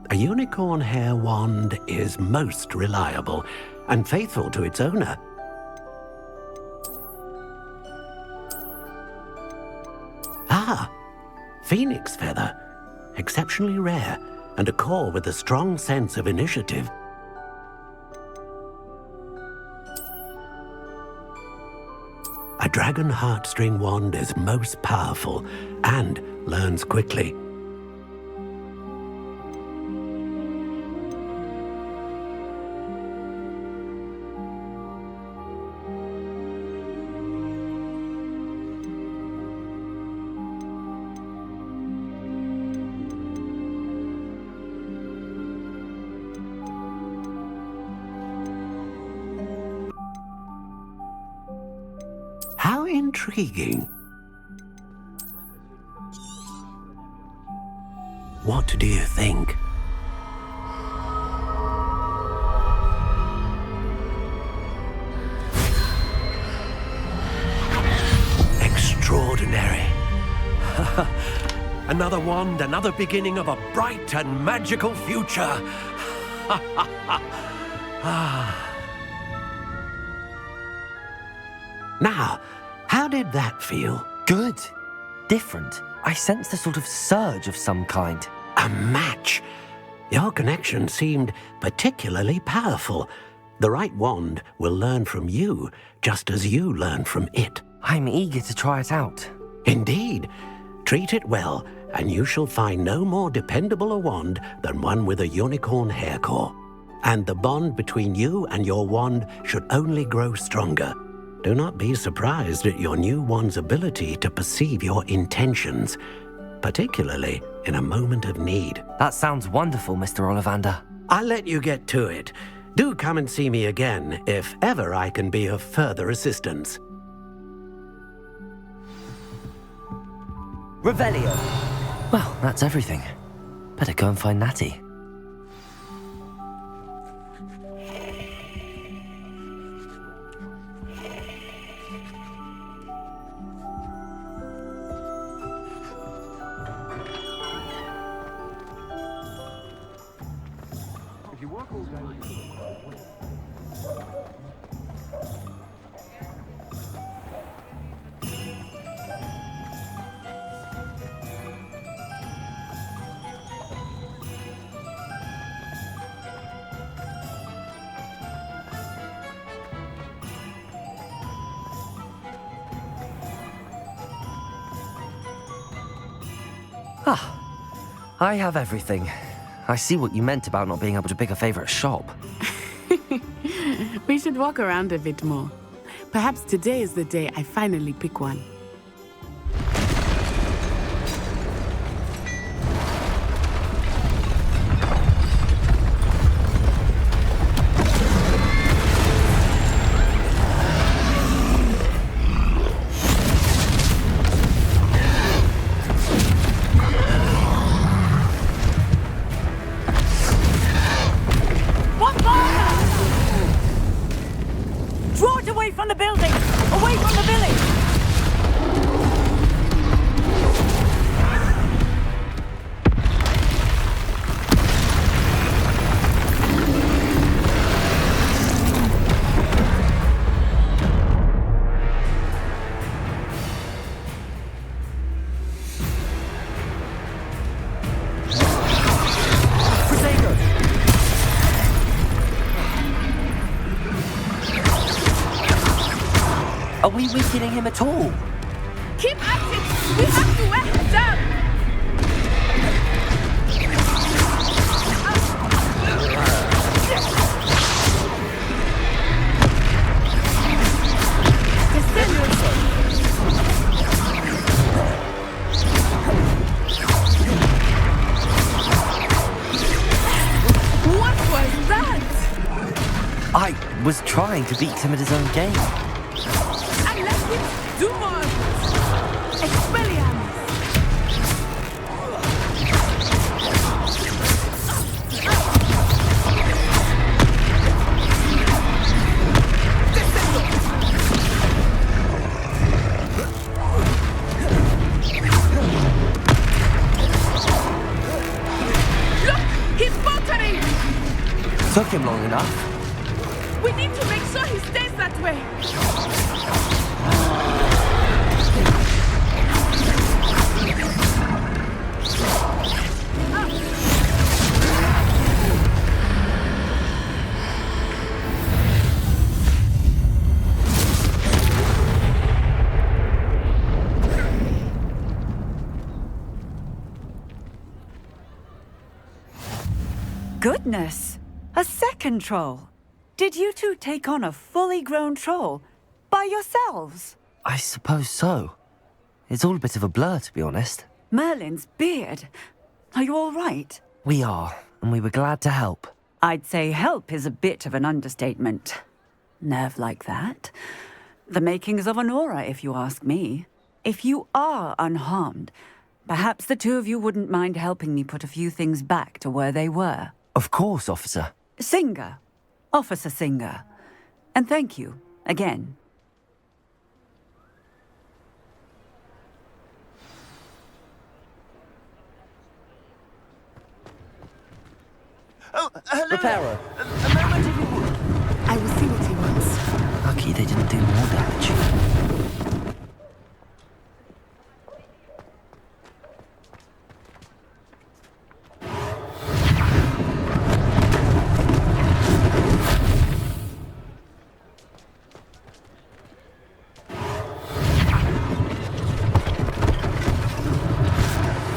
Speaker 13: A unicorn hair wand is most reliable and faithful to its owner. Phoenix feather. Exceptionally rare, and a core with a strong sense of initiative. A dragon heartstring wand is most powerful and learns quickly. How intriguing. What do you think? Extraordinary. Another wand, another beginning of a bright and magical future. Now, how did that feel?
Speaker 1: Good. Different. I sensed a sort of surge of some kind.
Speaker 13: A match. Your connection seemed particularly powerful. The right wand will learn from you, just as you learn from it.
Speaker 1: I'm eager to try it out.
Speaker 13: Indeed. Treat it well, and you shall find no more dependable a wand than one with a unicorn hair core. And the bond between you and your wand should only grow stronger. Do not be surprised at your new wand's ability to perceive your intentions, particularly in a moment of need.
Speaker 1: That sounds wonderful, Mr. Ollivander.
Speaker 13: I'll let you get to it. Do come and see me again if ever I can be of further assistance.
Speaker 1: Revelio. Well, that's everything. Better go and find Natty. I have everything. I see what you meant about not being able to pick a favorite shop.
Speaker 7: We should walk around a bit more. Perhaps today is the day I finally pick one.
Speaker 15: Draw it away from the building! Away from the village!
Speaker 1: Are we weakening him at all?
Speaker 7: Keep at it! We have to wear him down!
Speaker 15: What was that?
Speaker 1: I was trying to beat him at his own game.
Speaker 15: I left it! Do more! Expelliarmus!
Speaker 7: Look! He's faltering!
Speaker 1: Took him long enough.
Speaker 7: We need to make sure he stays that way!
Speaker 15: Goodness! A second troll! Did you two take on a fully grown troll by yourselves?
Speaker 1: I suppose so. It's all a bit of a blur, to be honest.
Speaker 15: Merlin's beard. Are you all right?
Speaker 1: We are, and we were glad to help.
Speaker 15: I'd say help is a bit of an understatement. Nerve like that. The makings of an aura, if you ask me. If you are unharmed, perhaps the two of you wouldn't mind helping me put a few things back to where they were.
Speaker 1: Of course, officer.
Speaker 15: Singer. Officer Singer. And thank you, again.
Speaker 9: Oh, hello.
Speaker 1: Repairer.
Speaker 9: A moment if you would.
Speaker 7: I will see what he wants.
Speaker 1: Lucky they didn't do more damage.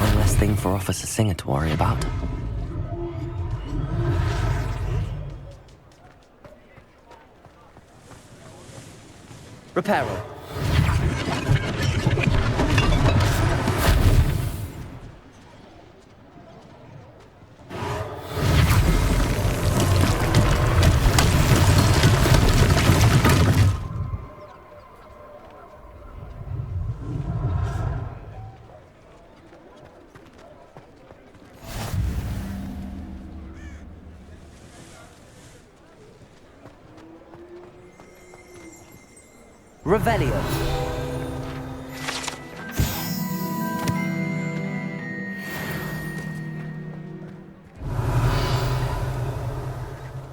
Speaker 1: One less thing for Officer Singer to worry about. Repairer. Revelio.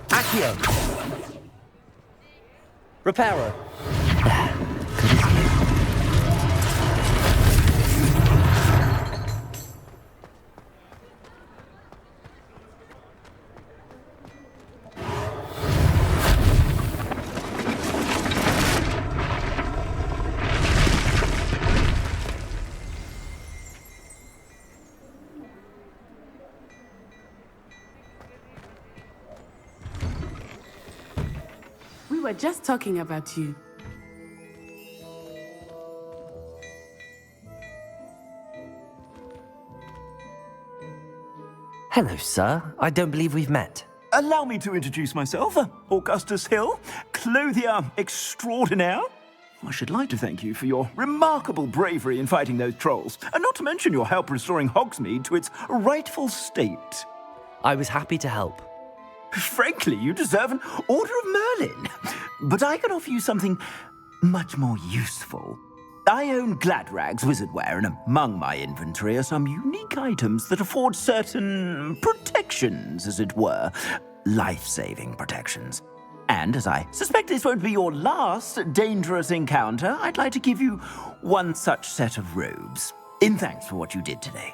Speaker 1: Accio. Reparo. Good as new.
Speaker 7: were just talking about you.
Speaker 1: Hello, sir. I don't believe we've met.
Speaker 9: Allow me to introduce myself, Augustus Hill, clothier extraordinaire. I should like to thank you for your remarkable bravery in fighting those trolls, and not to mention your help restoring Hogsmeade to its rightful state.
Speaker 1: I was happy to help.
Speaker 9: Frankly, you deserve an Order of Merlin. But I can offer you something much more useful. I own Gladrag's wizardware, and among my inventory are some unique items that afford certain protections, as it were. Life-saving protections. And as I suspect this won't be your last dangerous encounter, I'd like to give you one such set of robes, in thanks for what you did today.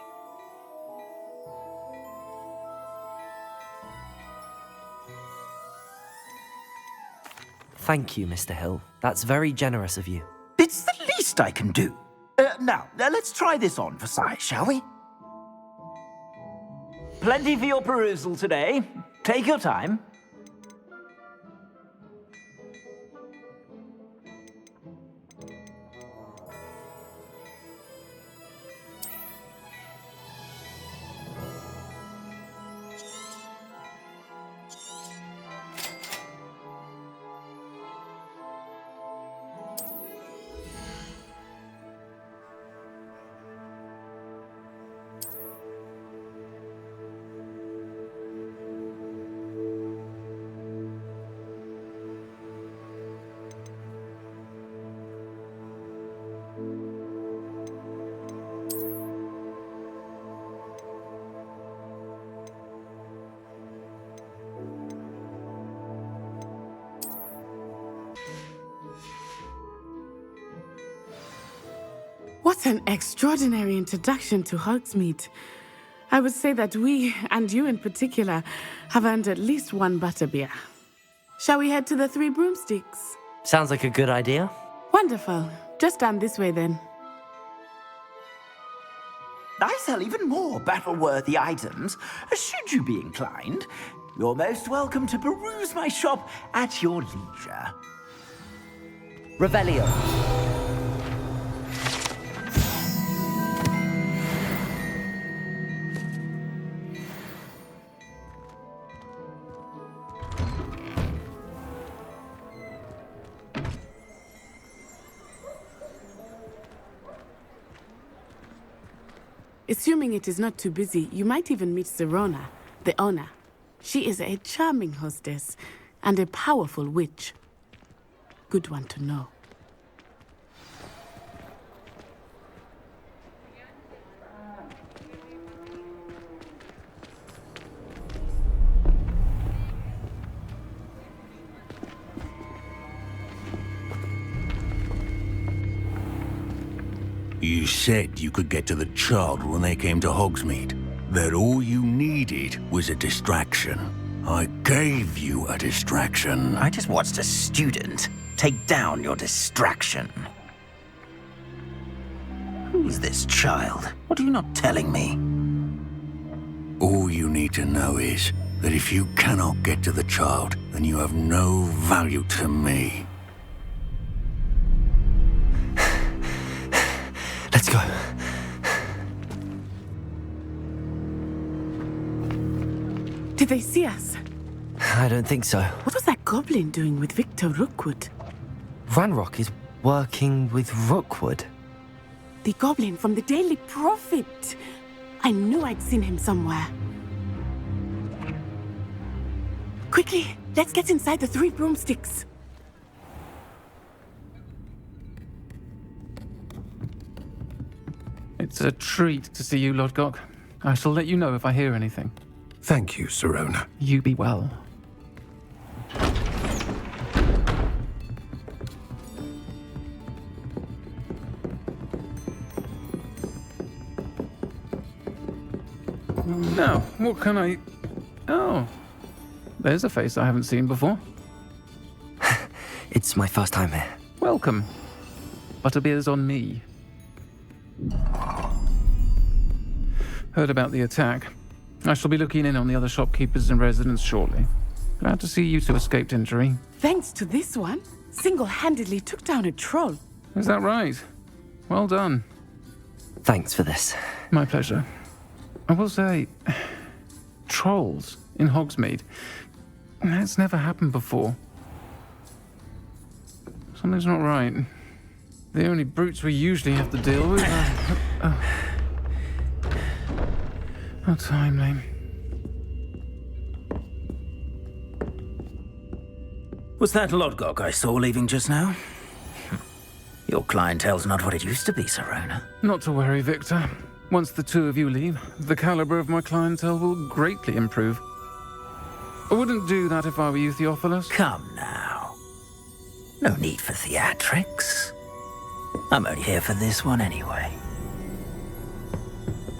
Speaker 1: Thank you, Mr. Hill. That's very generous of you.
Speaker 9: It's the least I can do. Now, let's try this on for size, shall we? Plenty for your perusal today. Take your time.
Speaker 7: What an extraordinary introduction to Hogsmeade. I would say that we, and you in particular, have earned at least one butterbeer. Shall we head to the Three Broomsticks?
Speaker 1: Sounds like a good idea.
Speaker 7: Wonderful. Just down this way then.
Speaker 9: I sell even more battle-worthy items, should you be inclined. You're most welcome to peruse my shop at your leisure.
Speaker 1: Revelio.
Speaker 7: Assuming it is not too busy, you might even meet Serona, the owner. She is a charming hostess and a powerful witch. Good one to know.
Speaker 10: You said you could get to the child when they came to Hogsmeade. That all you needed was a distraction. I gave you a distraction.
Speaker 9: I just watched a student take down your distraction. Who's this child? What are you not telling me?
Speaker 10: All you need to know is that if you cannot get to the child, then you have no value to me.
Speaker 1: Let's go.
Speaker 7: Did they see us?
Speaker 1: I don't think so.
Speaker 7: What was that goblin doing with Victor Rookwood?
Speaker 1: Ranrock is working with Rookwood.
Speaker 7: The goblin from the Daily Prophet. I knew I'd seen him somewhere. Quickly, let's get inside the Three Broomsticks.
Speaker 21: It's a treat to see you, Lodgok. I shall let you know if I hear anything.
Speaker 17: Thank you, Serona.
Speaker 21: You be well. Now, what can I... Oh, there's a face I haven't seen before.
Speaker 1: It's my first time here.
Speaker 21: Welcome. Butterbeer's on me. Heard about the attack. I shall be looking in on the other shopkeepers and residents shortly. Glad to see you two escaped injury.
Speaker 7: Thanks to this one, single-handedly took down a troll.
Speaker 21: Is that right? Well done.
Speaker 1: Thanks for this.
Speaker 21: My pleasure. I will say, trolls in Hogsmeade. That's never happened before. Something's not right. The only brutes we usually have to deal with are... How timely.
Speaker 9: Was that Lodgok I saw leaving just now? Your clientele's not what it used to be, Serona.
Speaker 21: Not to worry, Victor. Once the two of you leave, the caliber of my clientele will greatly improve. I wouldn't do that if I were you, Theophilus.
Speaker 9: Come now. No need for theatrics. I'm only here for this one anyway.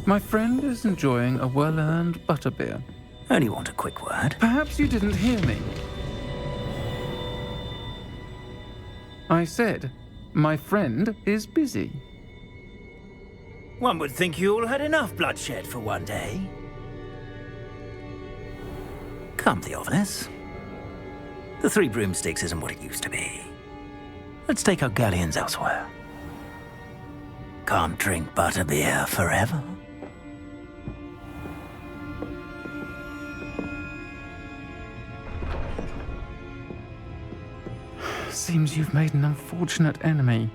Speaker 21: My friend is enjoying a well-earned butterbeer.
Speaker 9: Only want a quick word.
Speaker 21: Perhaps you didn't hear me. I said, my friend is busy.
Speaker 9: One would think you all had enough bloodshed for one day. Come, Theophilus. The Three Broomsticks isn't what it used to be. Let's take our galleons elsewhere. Can't drink butterbeer forever.
Speaker 21: Seems you've made an unfortunate enemy.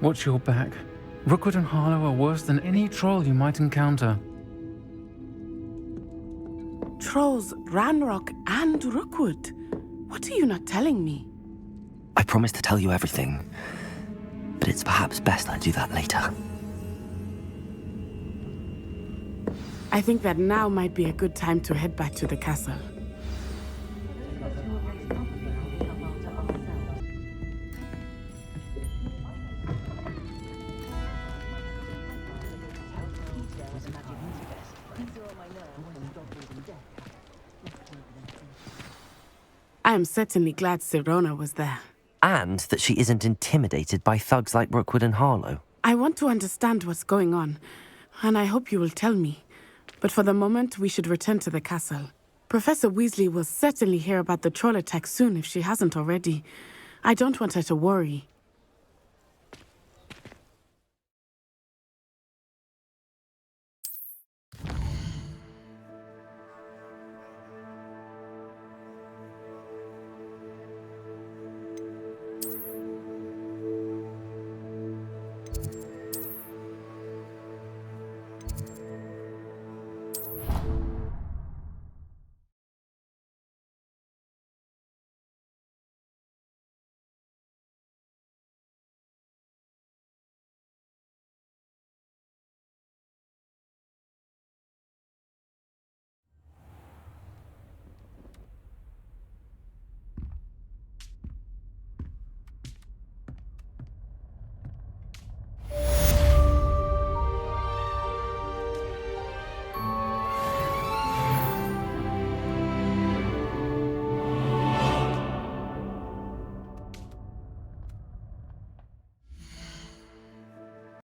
Speaker 21: Watch your back. Rookwood and Harlow are worse than any troll you might encounter.
Speaker 7: Trolls, Ranrock, and Rookwood. What are you not telling me?
Speaker 1: I promised to tell you everything, but it's perhaps best I do that later.
Speaker 7: I think that now might be a good time to head back to the castle. I am certainly glad Serona was there.
Speaker 1: And that she isn't intimidated by thugs like Rookwood and Harlow.
Speaker 7: I want to understand what's going on, and I hope you will tell me. But for the moment, we should return to the castle. Professor Weasley will certainly hear about the troll attack soon if she hasn't already. I don't want her to worry.